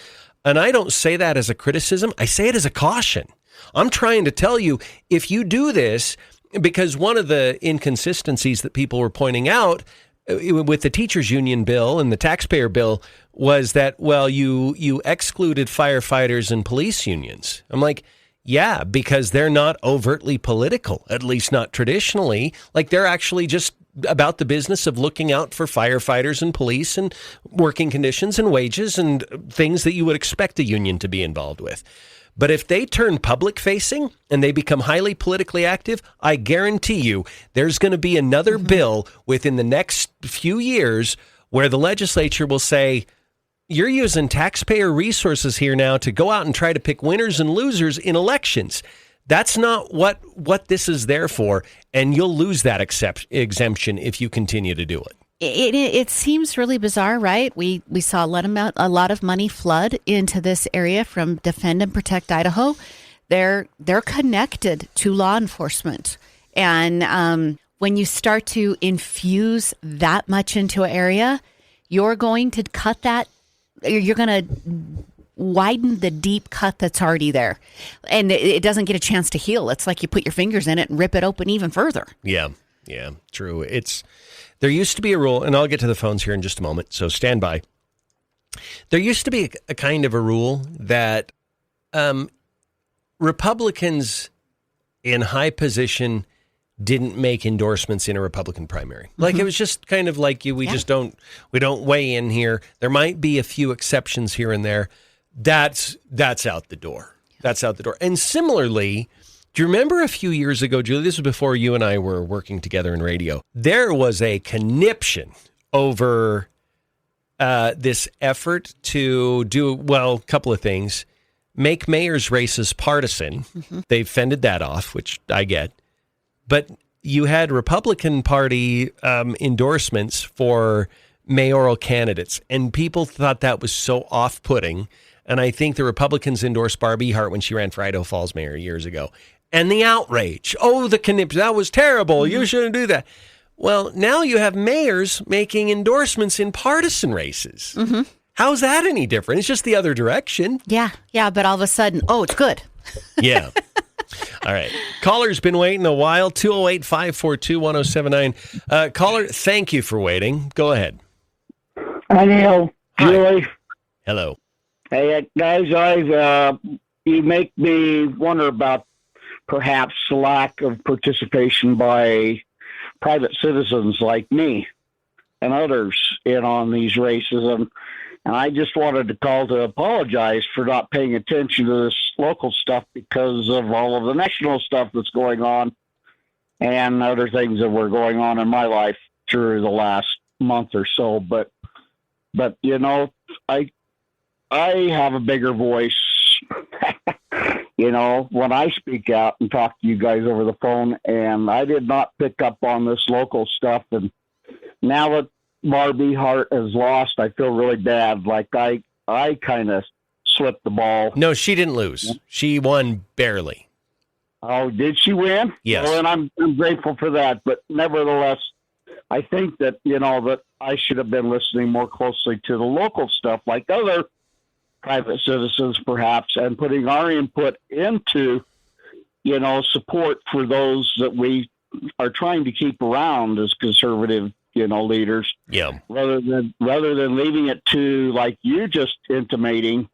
And I don't say that as a criticism. I say it as a caution. I'm trying to tell you, if you do this, because one of the inconsistencies that people were pointing out with the teachers union bill and the taxpayer bill was that, well, you excluded firefighters and police unions. I'm like, yeah, because they're not overtly political, at least not traditionally. Like, they're actually just about the business of looking out for firefighters and police and working conditions and wages and things that you would expect a union to be involved with. But if they turn public facing and they become highly politically active, I guarantee you there's going to be another bill within the next few years where the legislature will say, you're using taxpayer resources here now to go out and try to pick winners and losers in elections. That's not what this is there for, and you'll lose that exemption if you continue to do it. It seems really bizarre, right? We saw a lot of money flood into this area from Defend and Protect Idaho. They're connected to law enforcement, and when you start to infuse that much into an area, you're going to cut that. You're going to widen the deep cut that's already there, and it doesn't get a chance to heal. It's like you put your fingers in it and rip it open even further. Yeah, true. There used to be a rule, and I'll get to the phones here in just a moment, so stand by. There used to be a kind of a rule that Republicans in high position didn't make endorsements in a Republican primary. Like, it was just kind of like we don't weigh in here. There might be a few exceptions here and there. That's out the door. That's out the door. And similarly, do you remember a few years ago, Julie, this was before you and I were working together in radio, there was a conniption over this effort to do, well, a couple of things. Make mayor's races partisan. Mm-hmm. They've fended that off, which I get. But you had Republican Party endorsements for mayoral candidates, and people thought that was so off-putting. And I think the Republicans endorsed Barbie Hart when she ran for Idaho Falls mayor years ago. And the outrage. Oh, that was terrible. Mm-hmm. You shouldn't do that. Well, now you have mayors making endorsements in partisan races. Mm-hmm. How's that any different? It's just the other direction. Yeah, but all of a sudden, it's good. Yeah. All right. Caller's been waiting a while, 208-542-1079. Caller, thank you for waiting. Go ahead. Hi, Neil. Hi. Julie. Hello. Hey, guys, you make me wonder about perhaps lack of participation by private citizens like me and others in on these races. And I just wanted to call to apologize for not paying attention to this local stuff because of all of the national stuff that's going on and other things that were going on in my life through the last month or so. But you know, I have a bigger voice, you know, when I speak out and talk to you guys over the phone, and I did not pick up on this local stuff. And now that Barbie Hart has lost, I feel really bad. Like I kind of slipped the ball. No, she didn't lose. She won barely. Oh, did she win? Yes. Well, and I'm grateful for that. But nevertheless, I think that, you know, that I should have been listening more closely to the local stuff like other private citizens, perhaps, and putting our input into, you know, support for those that we are trying to keep around as conservative, you know, leaders. Yeah. Rather than leaving it to, like you just intimating,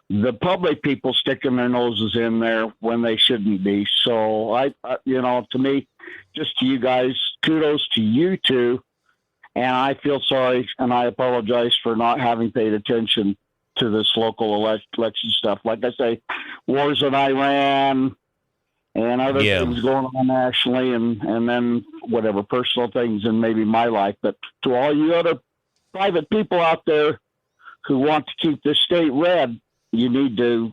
the public people sticking their noses in there when they shouldn't be. So I you know, to me, just to you guys, kudos to you two. And I feel sorry and I apologize for not having paid attention to this local election stuff. Like I say, wars in Iran and other things going on nationally, and then whatever personal things in maybe my life. But to all you other private people out there who want to keep this state red, you need to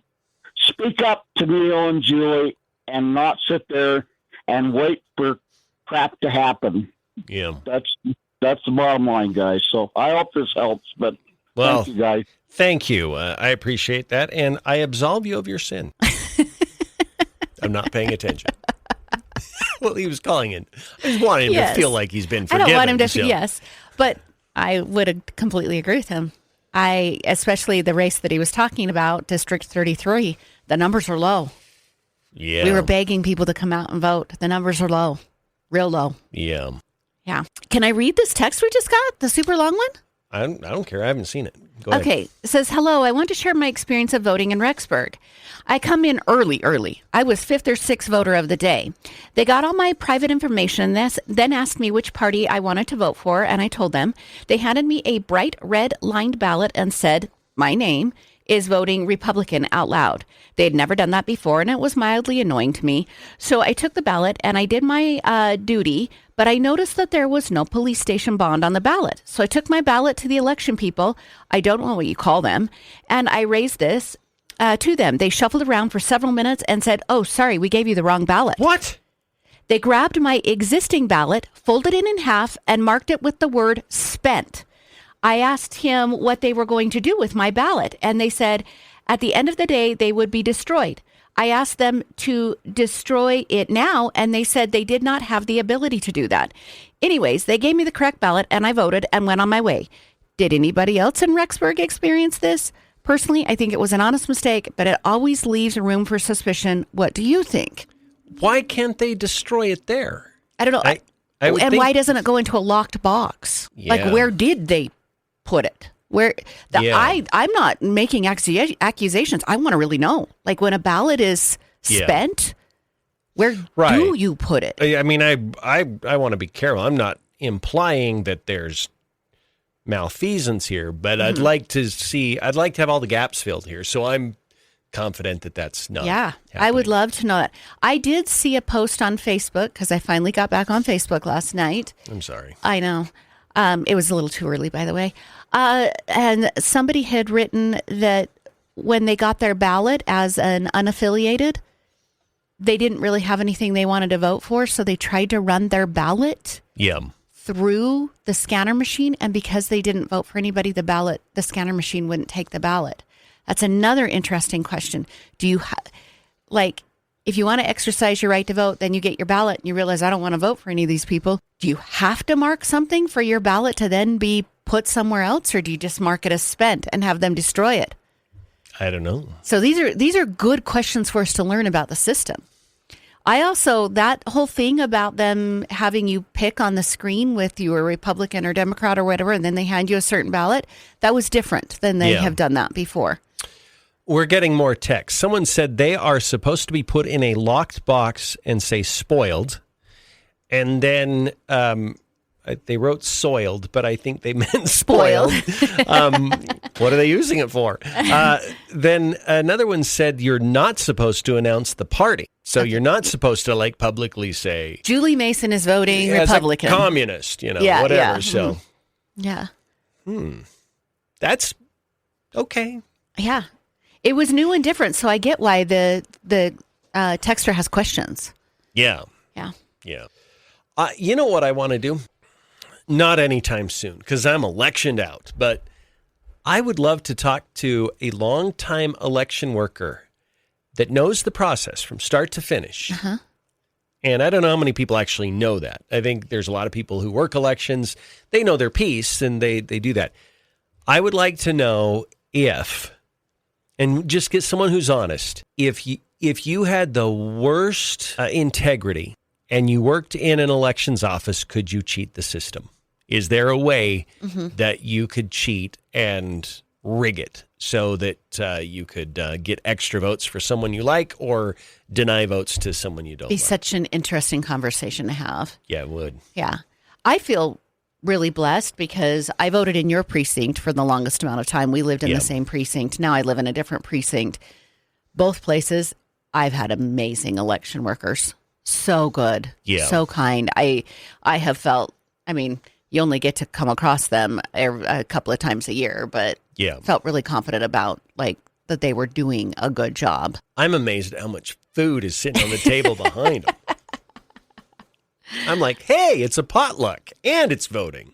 speak up to Neil and Julie and not sit there and wait for crap to happen. Yeah. That's the bottom line, guys. So I hope this helps, but thank you, guys. Thank you. I appreciate that, and I absolve you of your sin. I'm not paying attention. Well, he was calling in. I just want him to feel like he's been forgiven. I don't want him to, yes. But I would completely agree with him. Especially the race that he was talking about, District 33, the numbers are low. Yeah. We were begging people to come out and vote. The numbers are low, real low. Yeah. Yeah. Can I read this text we just got, the super long one? I don't care. I haven't seen it. Go ahead. Okay. It says, hello, I want to share my experience of voting in Rexburg. I come in early. I was 5th or 6th voter of the day. They got all my private information, then asked me which party I wanted to vote for, and I told them. They handed me a bright red lined ballot and said, my name is voting Republican out loud. They had never done that before, and it was mildly annoying to me. So I took the ballot and I did my duty, but I noticed that there was no police station bond on the ballot. So I took my ballot to the election people. I don't know what you call them. And I raised this to them. They shuffled around for several minutes and said, oh, sorry, we gave you the wrong ballot. What? They grabbed my existing ballot, folded it in half, and marked it with the word spent. I asked him what they were going to do with my ballot, and they said at the end of the day, they would be destroyed. I asked them to destroy it now, and they said they did not have the ability to do that. Anyways, they gave me the correct ballot, and I voted and went on my way. Did anybody else in Rexburg experience this? Personally, I think it was an honest mistake, but it always leaves room for suspicion. What do you think? Why can't they destroy it there? I don't know. I would think, why doesn't it go into a locked box? Yeah. Like, where did they put it? I'm not making accusations. I want to really know. Like, when a ballot is spent, where do you put it? I mean, I want to be careful. I'm not implying that there's malfeasance here, but I'd like to have all the gaps filled here. So I'm confident that that's not happening. I would love to know that. I did see a post on Facebook because I finally got back on Facebook last night. I'm sorry. I know. It was a little too early, by the way. And somebody had written that when they got their ballot as an unaffiliated, they didn't really have anything they wanted to vote for, so they tried to run their ballot through the scanner machine, and because they didn't vote for anybody, the scanner machine wouldn't take the ballot. That's another interesting question. Do you if you want to exercise your right to vote, then you get your ballot and you realize I don't want to vote for any of these people. Do you have to mark something for your ballot to then be put somewhere else, or do you just mark it as spent and have them destroy it? I don't know. So these are good questions for us to learn about the system. That whole thing about them having you pick on the screen with you a Republican or Democrat or whatever, and then they hand you a certain ballot, that was different than they have done that before. We're getting more text. Someone said they are supposed to be put in a locked box and say spoiled. And then they wrote soiled, but I think they meant spoiled. What are they using it for? Then another one said you're not supposed to announce the party. So you're not supposed to publicly say Julie Mason is voting Republican. As a communist, whatever. Yeah. So yeah. That's okay. Yeah. It was new and different, so I get why the texter has questions. Yeah. Yeah. Yeah. You know what I want to do? Not anytime soon, because I'm electioned out, but I would love to talk to a longtime election worker that knows the process from start to finish. Uh-huh. And I don't know how many people actually know that. I think there's a lot of people who work elections. They know their piece, and they do that. I would like to know and just get someone who's honest, if you had the worst integrity and you worked in an elections office, could you cheat the system? Is there a way that you could cheat and rig it so that you could get extra votes for someone you like or deny votes to someone you don't like? It's such an interesting conversation to have. Yeah, it would. Yeah. I feel really blessed because I voted in your precinct for the longest amount of time. We lived in the same precinct. Now I live in a different precinct. Both places, I've had amazing election workers. So good. Yeah. So kind. I have felt, you only get to come across them a couple of times a year, but felt really confident about that they were doing a good job. I'm amazed at how much food is sitting on the table behind them. I'm like, hey, it's a potluck and it's voting.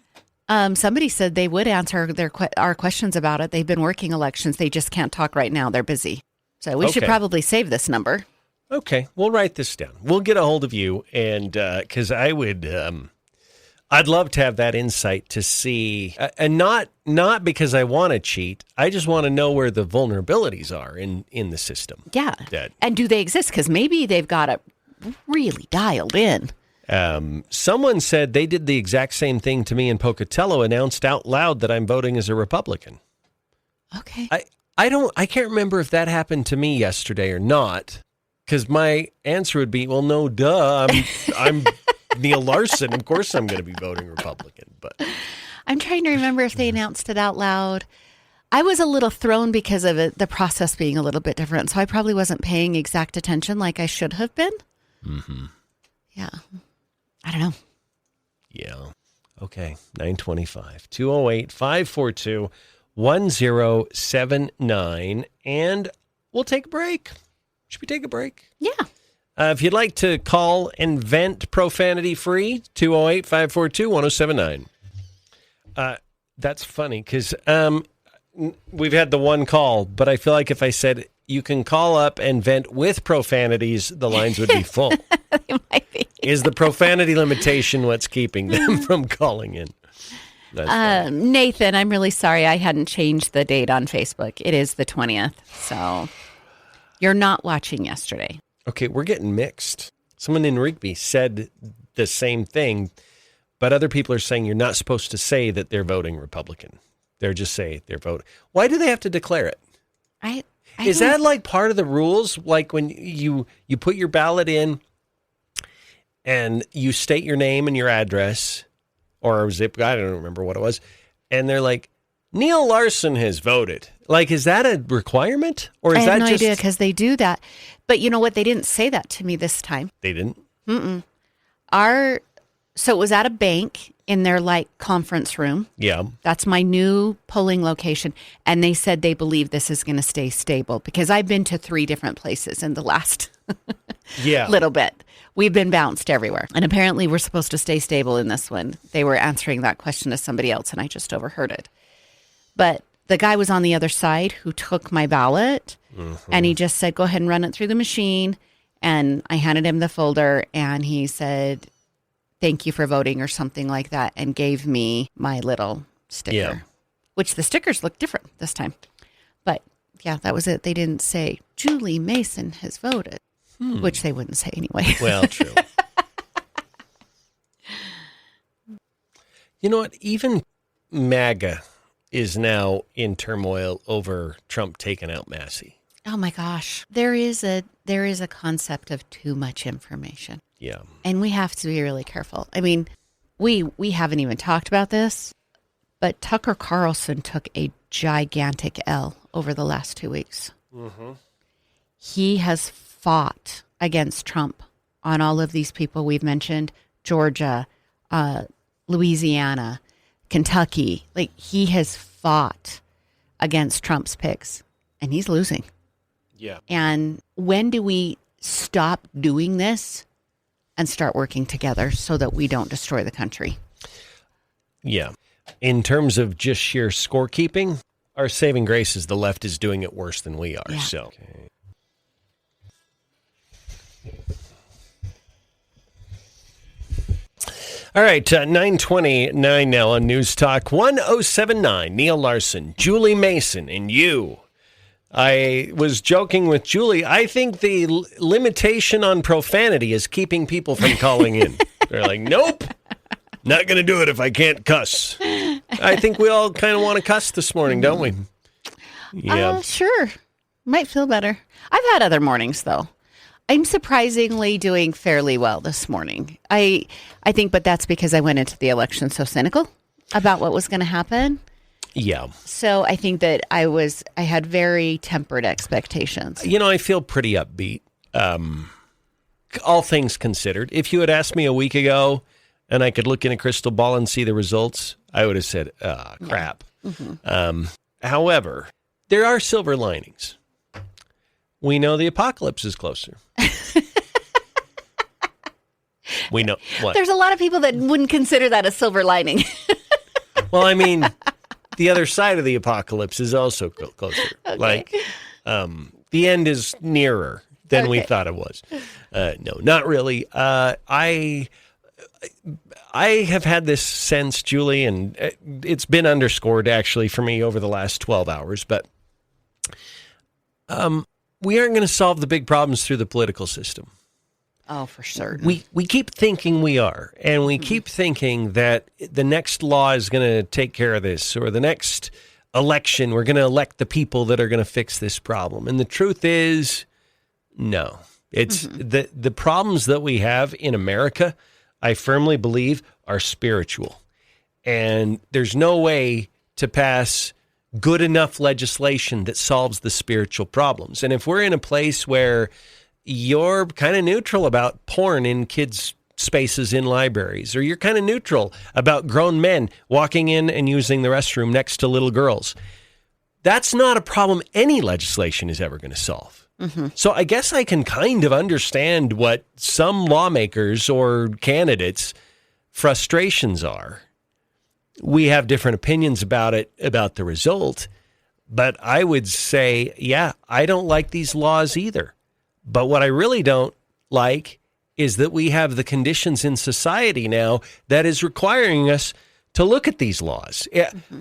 Somebody said they would answer our questions about it. They've been working elections. They just can't talk right now. They're busy. So we should probably save this number. Okay, we'll write this down. We'll get a hold of you, and because I would, I'd love to have that insight to see, and not because I want to cheat. I just want to know where the vulnerabilities are in the system. Yeah, and do they exist? Because maybe they've got it really dialed in. Someone said they did the exact same thing to me in Pocatello, announced out loud that I'm voting as a Republican. Okay. I can't remember if that happened to me yesterday or not, because my answer would be, well, no, duh. I'm Neil Larson. Of course I'm going to be voting Republican. But I'm trying to remember if they announced it out loud. I was a little thrown because of the process being a little bit different, so I probably wasn't paying exact attention like I should have been. Mm-hmm. Yeah. I don't know. Yeah. Okay. 925 208 542 1079. And we'll take a break. Should we take a break? Yeah. If you'd like to call and vent profanity-free, 208 542 1079. That's funny because we've had the one call, but I feel like if I said you can call up and vent with profanities, the lines would be full. It might be. Is the profanity limitation what's keeping them from calling in? Nathan, I'm really sorry I hadn't changed the date on Facebook. It is the 20th, so you're not watching yesterday. Okay, we're getting mixed. Someone in Rigby said the same thing, but other people are saying you're not supposed to say that they're voting Republican. They're just say they're voting. Why do they have to declare it? Is that like part of the rules? Like when you put your ballot in and you state your name and your address or zip, I don't remember what it was. And they're like, Neil Larson has voted. Like, is that a requirement? Or is I that have no just... idea because they do that. But you know what? They didn't say that to me this time. They didn't? So it was at a bank in their conference room. Yeah. That's my new polling location. And they said they believe this is going to stay stable because I've been to 3 different places in the last little bit. We've been bounced everywhere. And apparently we're supposed to stay stable in this one. They were answering that question to somebody else and I just overheard it. But the guy was on the other side who took my ballot and he just said, go ahead and run it through the machine. And I handed him the folder and he said, thank you for voting or something like that, and gave me my little sticker, which the stickers look different this time. But yeah, that was it. They didn't say, Julie Mason has voted, which they wouldn't say anyway. Well, true. You know what? Even MAGA is now in turmoil over Trump taking out Massey. Oh my gosh. There is a concept of too much information. Yeah. And we have to be really careful. I mean, we haven't even talked about this, but Tucker Carlson took a gigantic L over the last 2 weeks. Mm-hmm. He has fought against Trump on all of these people we've mentioned, Georgia, Louisiana, Kentucky. He has fought against Trump's picks, and he's losing. Yeah. And when do we stop doing this and start working together so that we don't destroy the country? Yeah. In terms of just sheer scorekeeping, our saving grace is the left is doing it worse than we are. Yeah. So. Okay. All right, 9:29 now on News Talk 1079. Neil Larson, Julie Mason, and you. I was joking with Julie. I think the limitation on profanity is keeping people from calling in. They're like, nope, not going to do it if I can't cuss. I think we all kind of want to cuss this morning, don't we? Yeah. Sure. Might feel better. I've had other mornings, though. I'm surprisingly doing fairly well this morning. I think, but that's because I went into the election so cynical about what was going to happen. Yeah. So I think that I had very tempered expectations. You know, I feel pretty upbeat. All things considered. If you had asked me a week ago and I could look in a crystal ball and see the results, I would have said, crap. Yeah. Mm-hmm. However, there are silver linings. We know the apocalypse is closer. We know what? There's a lot of people that wouldn't consider that a silver lining. Well, I mean, the other side of the apocalypse is also closer. Okay. The end is nearer than we thought it was. No, not really. I have had this sense, Julie, and it's been underscored actually for me over the last 12 hours, but we aren't going to solve the big problems through the political system. Oh, for certain. We keep thinking we are, and we keep thinking that the next law is going to take care of this, or the next election, we're going to elect the people that are going to fix this problem. And the truth is, no. It's the problems that we have in America, I firmly believe, are spiritual. And there's no way to pass good enough legislation that solves the spiritual problems. And if we're in a place where you're kind of neutral about porn in kids' spaces in libraries, or you're kind of neutral about grown men walking in and using the restroom next to little girls, that's not a problem any legislation is ever going to solve. So I guess I can kind of understand what some lawmakers or candidates' frustrations are. We have different opinions about it, about the result, but I would say, yeah, I don't like these laws either. But what I really don't like is that we have the conditions in society now that is requiring us to look at these laws.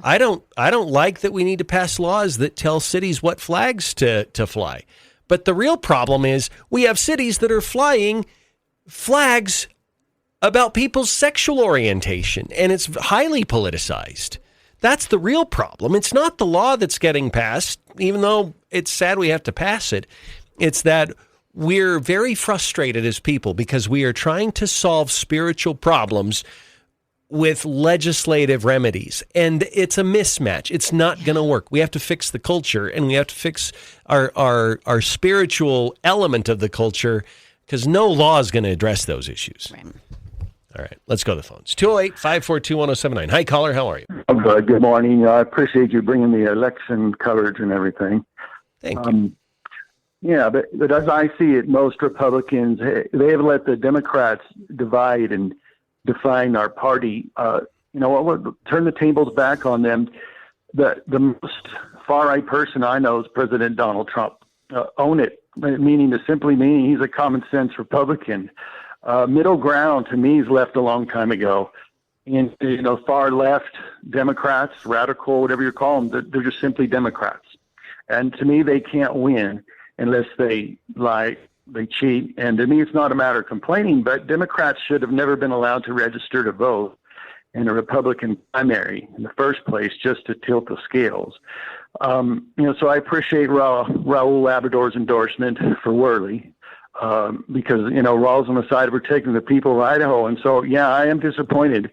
I don't like that we need to pass laws that tell cities what flags to fly. But the real problem is we have cities that are flying flags about people's sexual orientation, and it's highly politicized. That's the real problem. It's not the law that's getting passed, even though it's sad we have to pass it. It's that we're very frustrated as people because we are trying to solve spiritual problems with legislative remedies, and it's a mismatch. It's not going to work. We have to fix the culture, and we have to fix our spiritual element of the culture, because no law is going to address those issues. Right. All right, let's go to the phones. 208-542-1079. Hi, caller. How are you? I'm good. Good morning. I appreciate you bringing the election coverage and everything. Thank you. Yeah, but as I see it, most Republicans, they have let the Democrats divide and define our party. We'll turn the tables back on them. The most far-right person I know is President Donald Trump. Own it, meaning to simply mean he's a common-sense Republican. Middle ground, to me, is left a long time ago. And, far-left Democrats, radical, whatever you call them, they're just simply Democrats. And to me, they can't win unless they lie, they cheat. And to me, it's not a matter of complaining, but Democrats should have never been allowed to register to vote in a Republican primary in the first place, just to tilt the scales. So I appreciate Raul Labrador's endorsement for Worley, because, Raul's on the side of protecting the people of Idaho. And so, yeah, I am disappointed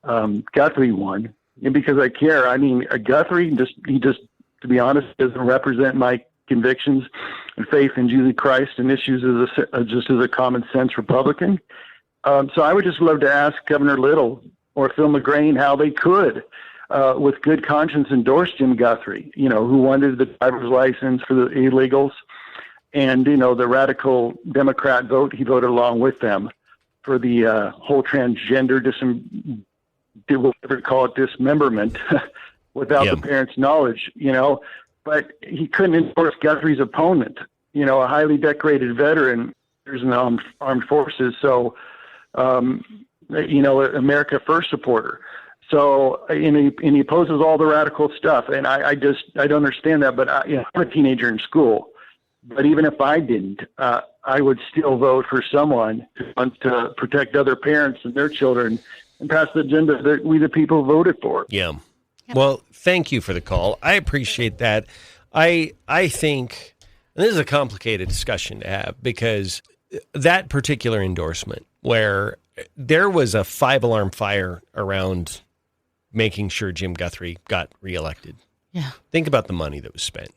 Guthrie won, and because I care. I mean, Guthrie, he just, to be honest, doesn't represent my convictions and faith in Jesus Christ and issues just as a common sense Republican. So I would just love to ask Governor Little or Phil McGrain how they could, with good conscience, endorse Jim Guthrie, who wanted the driver's license for the illegals, and, the radical Democrat vote, he voted along with them for the whole transgender whatever you call it, dismemberment without the parents' knowledge, but he couldn't endorse Guthrie's opponent, a highly decorated veteran in the armed forces. So, America First supporter. So, and he opposes all the radical stuff. And I don't understand that, but I'm a teenager in school. But even if I didn't, I would still vote for someone who wants to protect other parents and their children and pass the agenda that we, the people, voted for. Yeah. Well, thank you for the call. I appreciate that. I think, and this is a complicated discussion to have, because that particular endorsement, where there was a 5-alarm fire around making sure Jim Guthrie got reelected. Yeah. Think about the money that was spent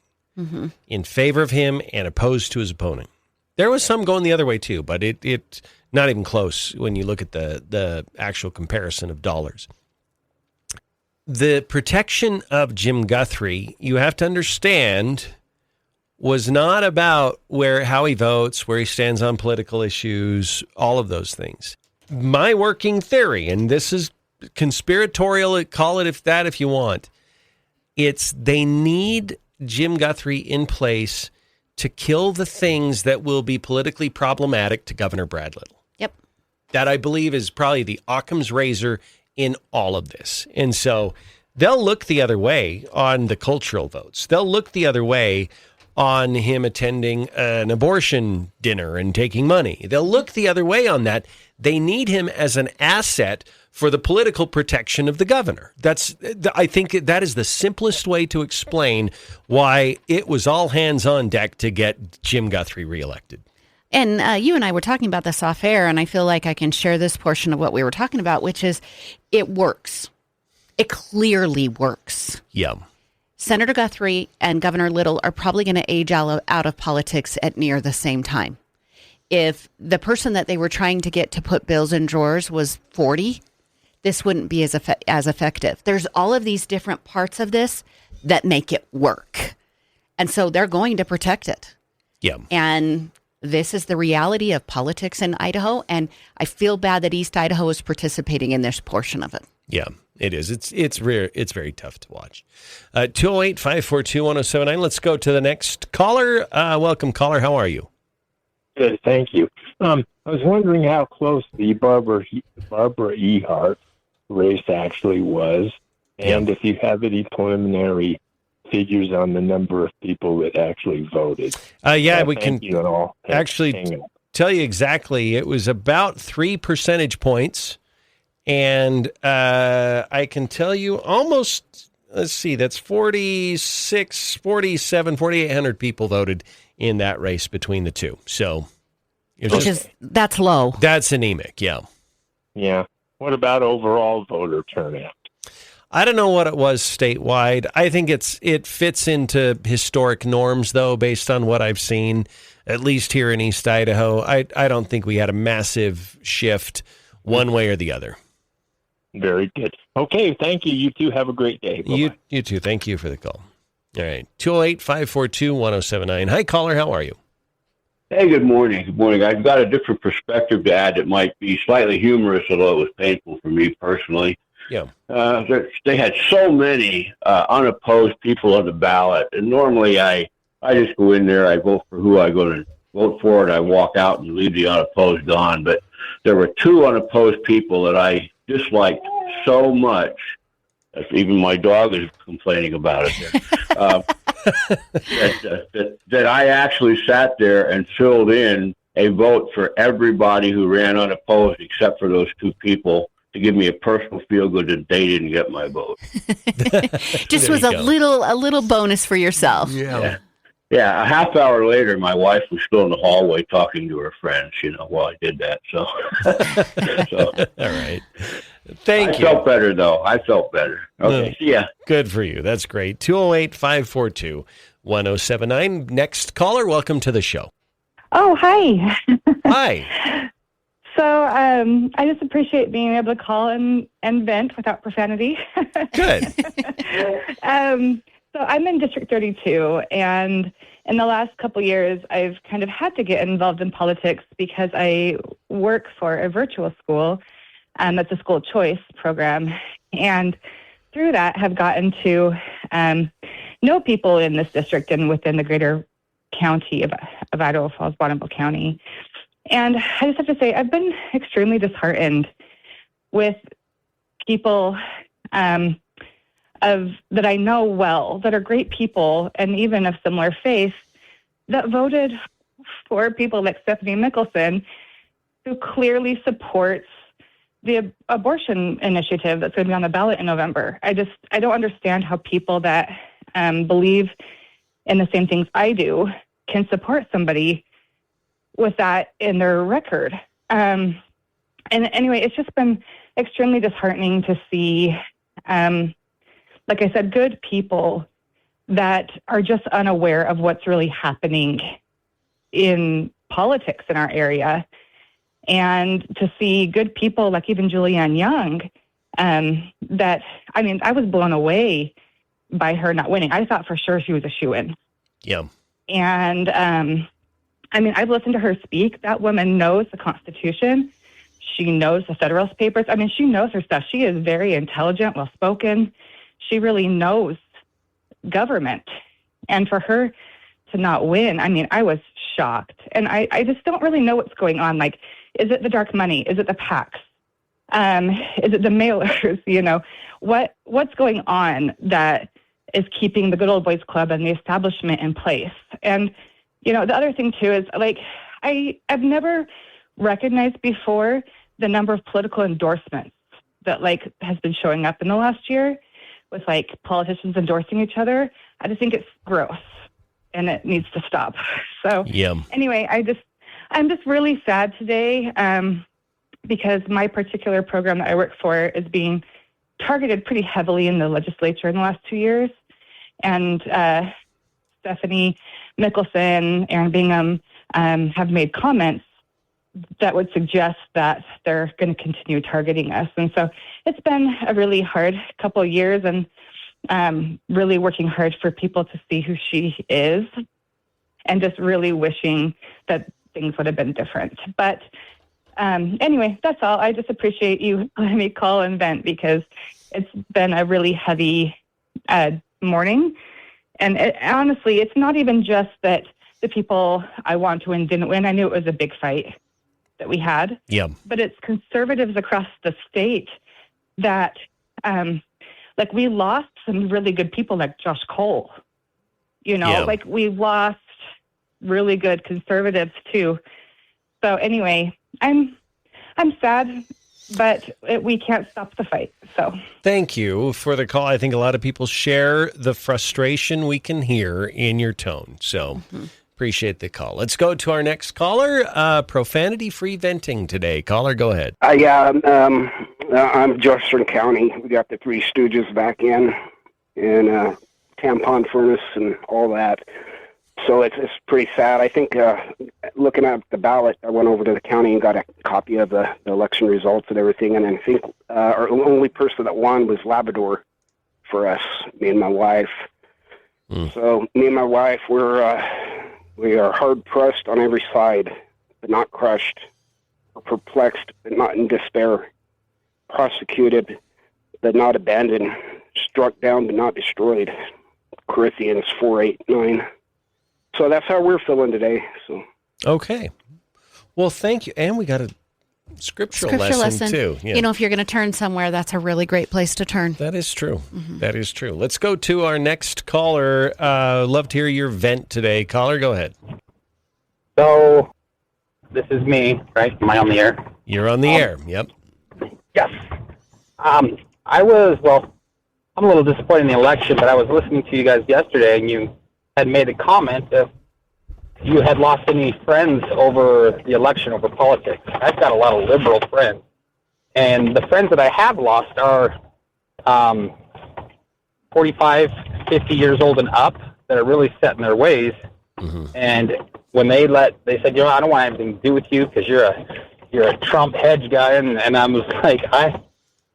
in favor of him and opposed to his opponent. There was some going the other way too, but it not even close when you look at the actual comparison of dollars. The protection of Jim Guthrie, you have to understand, was not about how he votes, where he stands on political issues, all of those things. My working theory, and this is conspiratorial, call it if you want, it's they need Jim Guthrie in place to kill the things that will be politically problematic to Governor Brad Little. Yep. That, I believe, is probably the Occam's razor in all of this. And so they'll look the other way on the cultural votes. They'll look the other way on him attending an abortion dinner and taking money. They'll look the other way on that. They need him as an asset for the political protection of the governor. I think that is the simplest way to explain why it was all hands on deck to get Jim Guthrie reelected. And you and I were talking about this off air, and I feel like I can share this portion of what we were talking about, which is it works. It clearly works. Yeah. Senator Guthrie and Governor Little are probably going to age out of politics at near the same time. If the person that they were trying to get to put bills in drawers was 40, this wouldn't be as effective. There's all of these different parts of this that make it work. And so they're going to protect it. Yeah. And this is the reality of politics in Idaho. And I feel bad that East Idaho is participating in this portion of it. Yeah, it is. It's rare. It's very tough to watch. 208-542-1079. Let's go to the next caller. Welcome, caller. How are you? Good, thank you. I was wondering how close the Barbara Hart race actually was, and if you have any preliminary figures on the number of people that actually voted. We can actually tell you exactly. It was about 3 percentage points, and I can tell you almost, let's see, that's 46, 47, 4,800 people voted in that race between the two. So, that's low. That's anemic, yeah. Yeah. What about overall voter turnout? I don't know what it was statewide. I think it fits into historic norms, though, based on what I've seen, at least here in East Idaho. I don't think we had a massive shift one way or the other. Very good. Okay, thank you. You two have a great day. Bye-bye. You too. Thank you for the call. All right. 208-542-1079. Hi, caller. How are you? Hey, good morning. Good morning. I've got a different perspective to add that might be slightly humorous, although it was painful for me personally. Yeah. They had so many unopposed people on the ballot, and normally I just go in there, I vote for who I'm going to vote for, and I walk out and leave the unopposed on. But there were two unopposed people that I disliked so much. Even my dog is complaining about it. That I actually sat there and filled in a vote for everybody who ran unopposed except for those two people to give me a personal feel good that they didn't get my vote. Just was a little bonus for yourself. Yeah. Yeah, a half hour later, my wife was still in the hallway talking to her friends, while I did that. So, all right. Thank you. I felt better, though. I felt better. Okay, see ya. Good for you. That's great. 208-542-1079. Next caller, welcome to the show. Oh, hi. Hi. So I just appreciate being able to call and vent without profanity. Good. So I'm in District 32, and in the last couple of years, I've kind of had to get involved in politics because I work for a virtual school. That's a school choice program. And through that, have gotten to know people in this district and within the greater county of Idaho Falls, Bonneville County. And I just have to say, I've been extremely disheartened with people that I know well, that are great people and even of similar faith, that voted for people like Stephanie Mickelson, who clearly supports the abortion initiative that's going to be on the ballot in November. I don't understand how people that believe in the same things I do can support somebody with that in their record. And anyway, it's just been extremely disheartening to see, like I said, good people that are just unaware of what's really happening in politics in our area. And to see good people like even Julianne Young, I was blown away by her not winning. I thought for sure she was a shoo-in. Yeah. And, I've listened to her speak. That woman knows the Constitution. She knows the Federalist Papers. She knows her stuff. She is very intelligent, well-spoken. She really knows government. And for her to not win, I was shocked. And I just don't really know what's going on. Like, is it the dark money? Is it the PACs? Is it the mailers? What's going on that is keeping the Good Old Boys Club and the establishment in place? And, the other thing too is I've never recognized before the number of political endorsements that has been showing up in the last year with politicians endorsing each other. I just think it's gross and it needs to stop. So anyway, I'm just really sad today because my particular program that I work for is being targeted pretty heavily in the legislature in the last 2 years. And Stephanie Mickelson, Aaron Bingham have made comments that would suggest that they're going to continue targeting us. And so it's been a really hard couple of years and really working hard for people to see who she is and just really wishing that things would have been different. But anyway, that's all. I just appreciate you letting me call and vent because it's been a really heavy morning. And honestly, it's not even just that the people I want to win didn't win. I knew it was a big fight that we had. Yeah. But it's conservatives across the state that, we lost some really good people like Josh Cole. We lost really good conservatives too. So anyway, I'm sad, but we can't stop the fight. So thank you for the call. I think a lot of people share the frustration we can hear in your tone. So appreciate the call. Let's go to our next caller. Profanity-free venting today. Caller, go ahead. I'm Jefferson County. We got the Three Stooges back in and tampon furnace and all that. So it's pretty sad. I think looking at the ballot, I went over to the county and got a copy of the election results and everything, and I think our only person that won was Labrador for us, me and my wife. So me and my wife, we are hard-pressed on every side, but not crushed. We're perplexed, but not in despair. Prosecuted, but not abandoned. Struck down, but not destroyed. Corinthians 4:8-9. So that's how we're feeling today. So Okay. Well, thank you. And we got a scriptural lesson too. Yeah. You know, if you're going to turn somewhere, that's a really great place to turn. That is true. That is true. Let's go to our next caller. Love to hear your vent today. Caller, go ahead. So, this is me, right? Am I on the air? You're on the air. Yep. Yes. I'm a little disappointed in the election, but I was listening to you guys yesterday, and you had made a comment if you had lost any friends over the election, over politics. I've got a lot of liberal friends, and the friends that I have lost are 45, 50 years old and up that are really set in their ways. And when they said, I don't want anything to do with you because you're a Trump hedge guy, and I was like,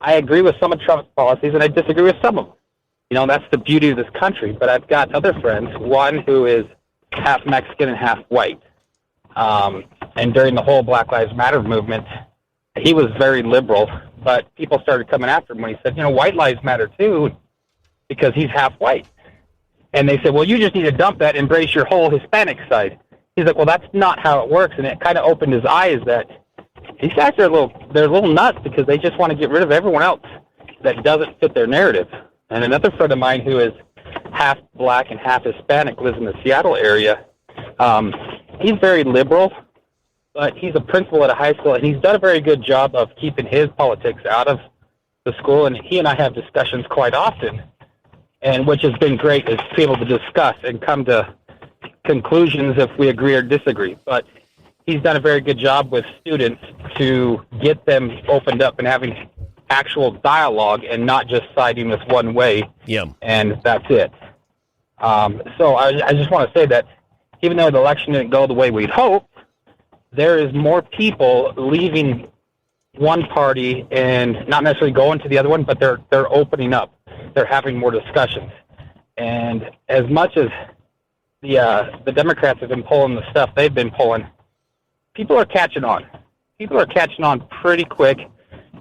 I agree with some of Trump's policies, and I disagree with some of them. You know, that's the beauty of this country. But I've got other friends, one who is half Mexican and half white. And during the whole Black Lives Matter movement, he was very liberal, but people started coming after him when he said, white lives matter too, because he's half white. And they said, well, you just need to dump that, embrace your whole Hispanic side. He's like, well, that's not how it works. And it kind of opened his eyes that these guys are they're a little nuts because they just want to get rid of everyone else that doesn't fit their narrative. And another friend of mine who is half black and half Hispanic lives in the Seattle area. He's very liberal, but he's a principal at a high school, and he's done a very good job of keeping his politics out of the school. And he and I have discussions quite often, and which has been great is to be able to discuss and come to conclusions if we agree or disagree. But he's done a very good job with students to get them opened up and having actual dialogue and not just siding with one way. Yeah. And that's it. So I just want to say that even though the election didn't go the way we'd hoped, there is more people leaving one party and not necessarily going to the other one, but they're opening up. They're having more discussions. And as much as the Democrats have been pulling the stuff they've been pulling, people are catching on. People are catching on pretty quick,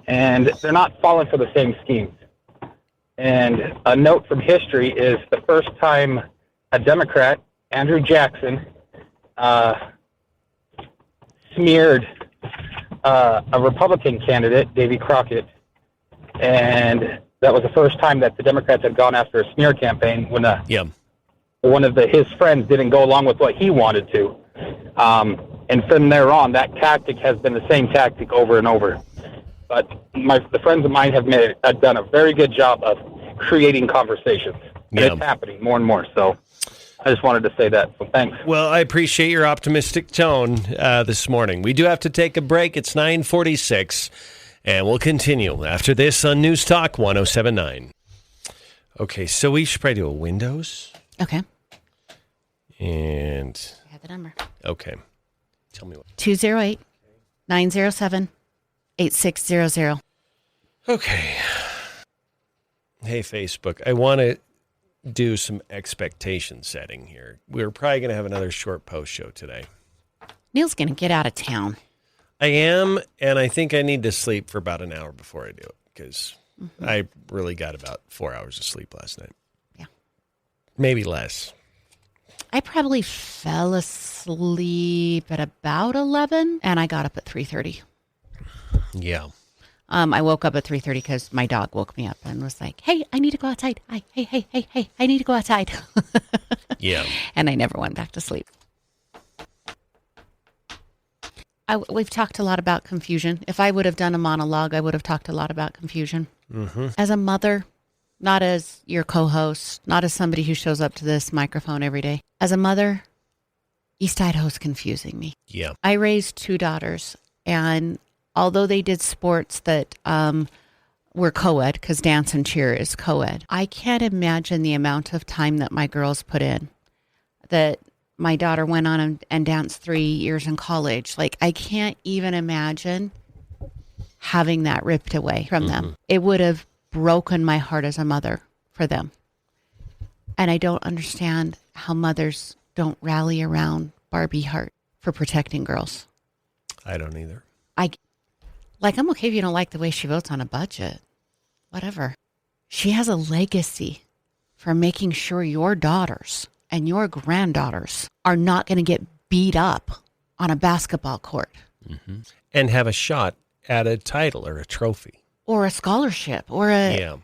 and they're not falling for the same schemes. And a note from history is the first time a Democrat, Andrew Jackson, smeared a Republican candidate, Davy Crockett, and that was the first time that the Democrats had gone after a smear campaign when one of his friends didn't go along with what he wanted to. And from there on, that tactic has been the same tactic over and over. But the friends of mine have done a very good job of creating conversations. And it's happening more and more. So I just wanted to say that. So thanks. Well, I appreciate your optimistic tone this morning. We do have to take a break. It's 9:46, and we'll continue after this on News Talk 107.9. Okay, so we should probably do a Windows. Okay. And I have the number. Okay. Tell me what. 208-907-8600. Okay. Hey, Facebook. I want to do some expectation setting here. We're probably going to have another short post show today. Neil's going to get out of town. I am, and I think I need to sleep for about an hour before I do it because I really got about 4 hours of sleep last night. Yeah. Maybe less. I probably fell asleep at about 11, and I got up at 3:30. Yeah. I woke up at 3:30 because my dog woke me up and was like, hey, I need to go outside. Hey, I need to go outside. Yeah. And I never went back to sleep. We've talked a lot about confusion. If I would have done a monologue, I would have talked a lot about confusion. Mm-hmm. As a mother, not as your co-host, not as somebody who shows up to this microphone every day. As a mother, East Idaho is confusing me. Yeah. I raised two daughters, and although they did sports that were co-ed, because dance and cheer is co-ed, I can't imagine the amount of time that my girls put in, that my daughter went on and danced 3 years in college. Like, I can't even imagine having that ripped away from them. It would have broken my heart as a mother for them. And I don't understand how mothers don't rally around Barbie Hart for protecting girls. I don't either. I'm okay if you don't like the way she votes on a budget. Whatever. She has a legacy for making sure your daughters and your granddaughters are not going to get beat up on a basketball court. And have a shot at a title or a trophy. Or a scholarship. Or a... Yeah.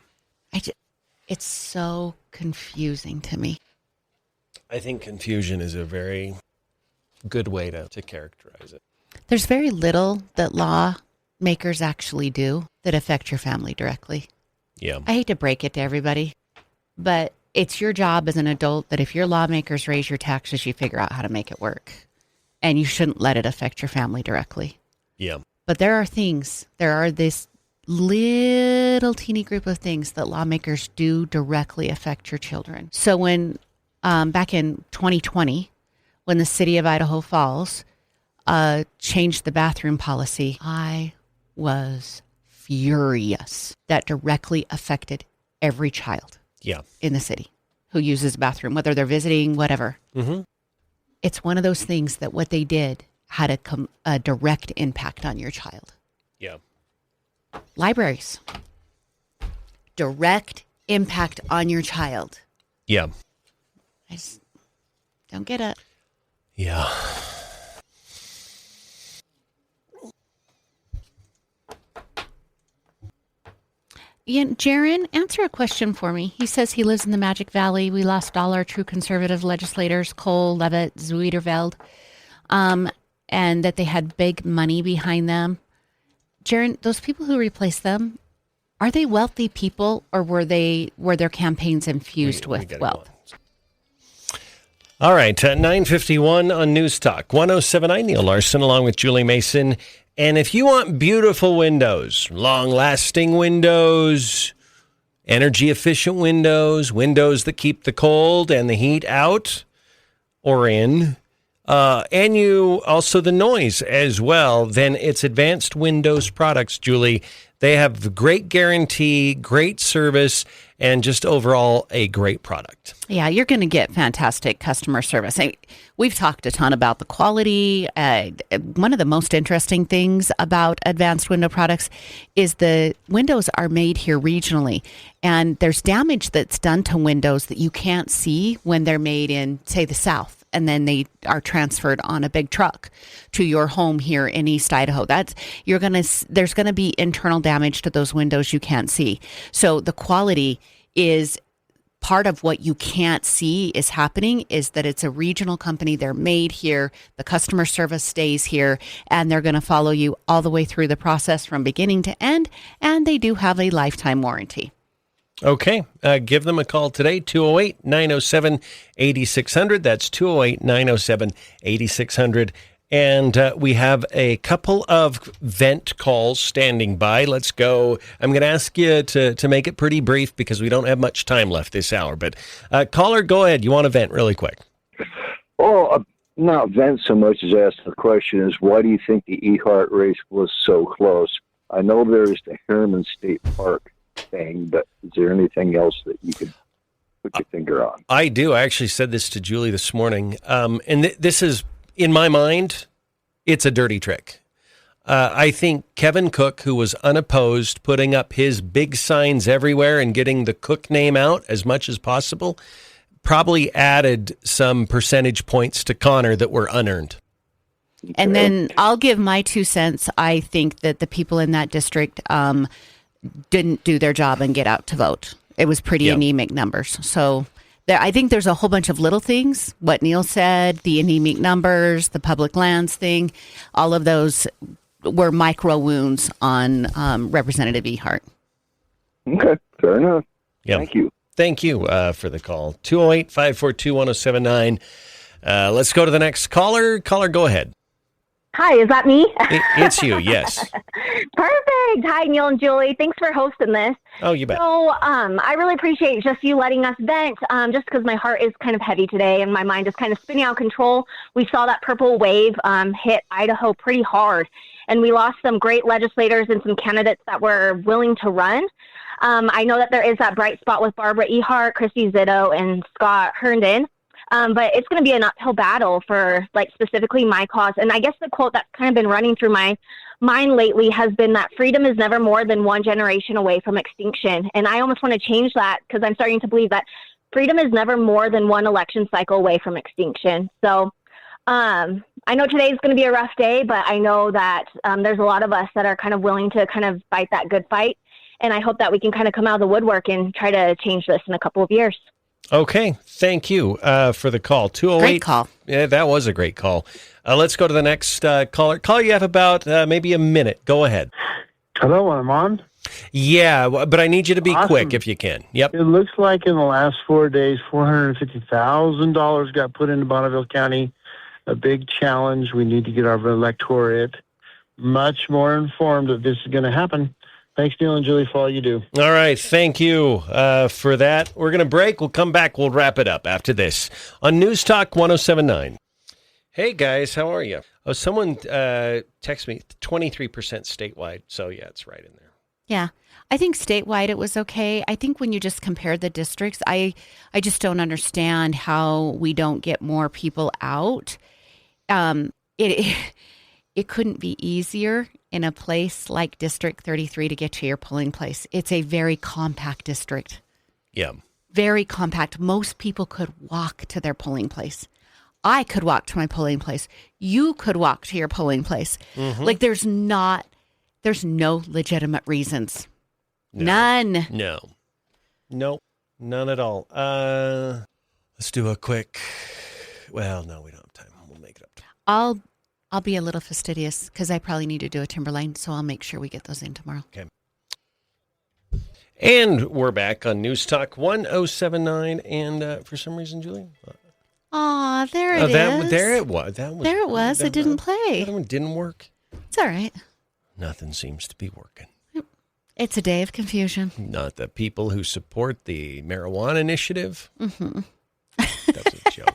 It's so confusing to me. I think confusion is a very good way to characterize it. There's very little that lawmakers actually do that affect your family directly. Yeah. I hate to break it to everybody, but it's your job as an adult that if your lawmakers raise your taxes, you figure out how to make it work. And you shouldn't let it affect your family directly. Yeah. But there are this little teeny group of things that lawmakers do directly affect your children. So when back in 2020, when the city of Idaho Falls changed the bathroom policy, I was furious. That directly affected every child in the city who uses a bathroom, whether they're visiting, whatever. It's one of those things that what they did had a direct impact on your child. Yeah. Libraries. Direct impact on your child. Yeah. I just don't get it. Yeah. Ian, Jaron, answer a question for me. He says he lives in the Magic Valley. We lost all our true conservative legislators, Cole, Levitt, Zuiderveld, and that they had big money behind them. Jaron, those people who replaced them, are they wealthy people, or were their campaigns infused with wealth? All right, 9:51 on News Talk 107.9. Neil Larson along with Julie Mason. And if you want beautiful windows, long-lasting windows, energy-efficient windows, windows that keep the cold and the heat out or in, and you also the noise as well, then it's Advanced Windows Products, Julie. They have great guarantee, great service, and just overall a great product. Yeah, you're going to get fantastic customer service. We've talked a ton about the quality. One of the most interesting things about Advanced Window Products is the windows are made here regionally, and there's damage that's done to windows that you can't see when they're made in, say, the South, and then they are transferred on a big truck to your home here in East Idaho. There's going to be internal damage to those windows you can't see. So the quality is part of what you can't see is happening is that it's a regional company. They're made here. The customer service stays here, and they're going to follow you all the way through the process from beginning to end. And they do have a lifetime warranty. Okay. Give them a call today, 208-907-8600. That's 208-907-8600. And we have a couple of vent calls standing by. Let's go. I'm going to ask you to make it pretty brief because we don't have much time left this hour. But caller, go ahead. You want to vent really quick? Oh, not vent so much as ask the question is, why do you think the E-Hart race was so close? I know there's the Harriman State Park thing, but is there anything else that you could put your finger on? I do. I actually said this to Julie this morning. And this is, in my mind, it's a dirty trick. I think Kevin Cook, who was unopposed, putting up his big signs everywhere and getting the Cook name out as much as possible, probably added some percentage points to Connor that were unearned. And then I'll give my 2 cents. I think that the people in that district didn't do their job and get out to vote. It was pretty anemic numbers. So I think there's a whole bunch of little things. What Neil said, the anemic numbers, the public lands thing, all of those were micro wounds on Representative E-Hart. Okay, fair enough. Yep. Thank you. Thank you for the call. 208-542-1079. Let's go to the next caller. Caller, go ahead. Hi, is that me? It's you, yes. Perfect. Hi, Neil and Julie. Thanks for hosting this. Oh, you bet. So I really appreciate just you letting us vent, just because my heart is kind of heavy today and my mind is kind of spinning out of control. We saw that purple wave hit Idaho pretty hard, and we lost some great legislators and some candidates that were willing to run. I know that there is that bright spot with Barbie Hart, Christy Zitto, and Scott Herndon. But it's going to be an uphill battle for, like, specifically my cause. And I guess the quote that's kind of been running through my mind lately has been that freedom is never more than one generation away from extinction. And I almost want to change that because I'm starting to believe that freedom is never more than one election cycle away from extinction. So I know today is going to be a rough day, but I know that there's a lot of us that are kind of willing to kind of fight that good fight. And I hope that we can kind of come out of the woodwork and try to change this in a couple of years. Okay, thank you for the call. 208. Great call. Yeah, that was a great call. Let's go to the next caller. Caller, you have about maybe a minute. Go ahead. Hello, I'm on. Yeah, but I need you to be Awesome. quick if you can. Yep. It looks like in the last 4 days, $450,000 got put into Bonneville County. A big challenge. We need to get our electorate much more informed that this is going to happen. Thanks, Neil and Julie, for all you do. All right. Thank you for that. We're going to break. We'll come back. We'll wrap it up after this on News Talk 107.9. Hey, guys. How are you? Oh, someone texted me 23% statewide. So, yeah, it's right in there. Yeah. I think statewide it was okay. I think when you just compare the districts, I just don't understand how we don't get more people out. It couldn't be easier in a place like District 33 to get to your polling place. It's a very compact district. Yeah. Very compact. Most people could walk to their polling place. I could walk to my polling place. You could walk to your polling place. Mm-hmm. Like there's no legitimate reasons. None. No, none at all. Let's do a quick, well, no, we don't have time. We'll make it up. I'll be a little fastidious because I probably need to do a timberline, so I'll make sure we get those in tomorrow. Okay. And we're back on News Talk 107.9, and for some reason, Julie? Aw, there it is. There it was. There it was. It didn't play. That one didn't work. It's all right. Nothing seems to be working. It's a day of confusion. Not the people who support the marijuana initiative. Mm-hmm. That's a joke.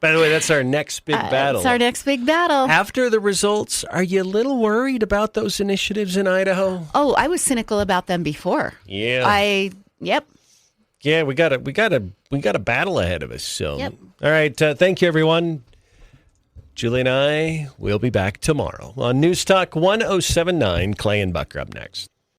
By the way, that's our next big battle. It's our next big battle. After the results, are you a little worried about those initiatives in Idaho? Oh, I was cynical about them before. Yeah. Yep. Yeah, we got a battle ahead of us. So, Yep. All right. Thank you, everyone. Julie and I will be back tomorrow on News Talk 107.9. Clay and Buck are up next.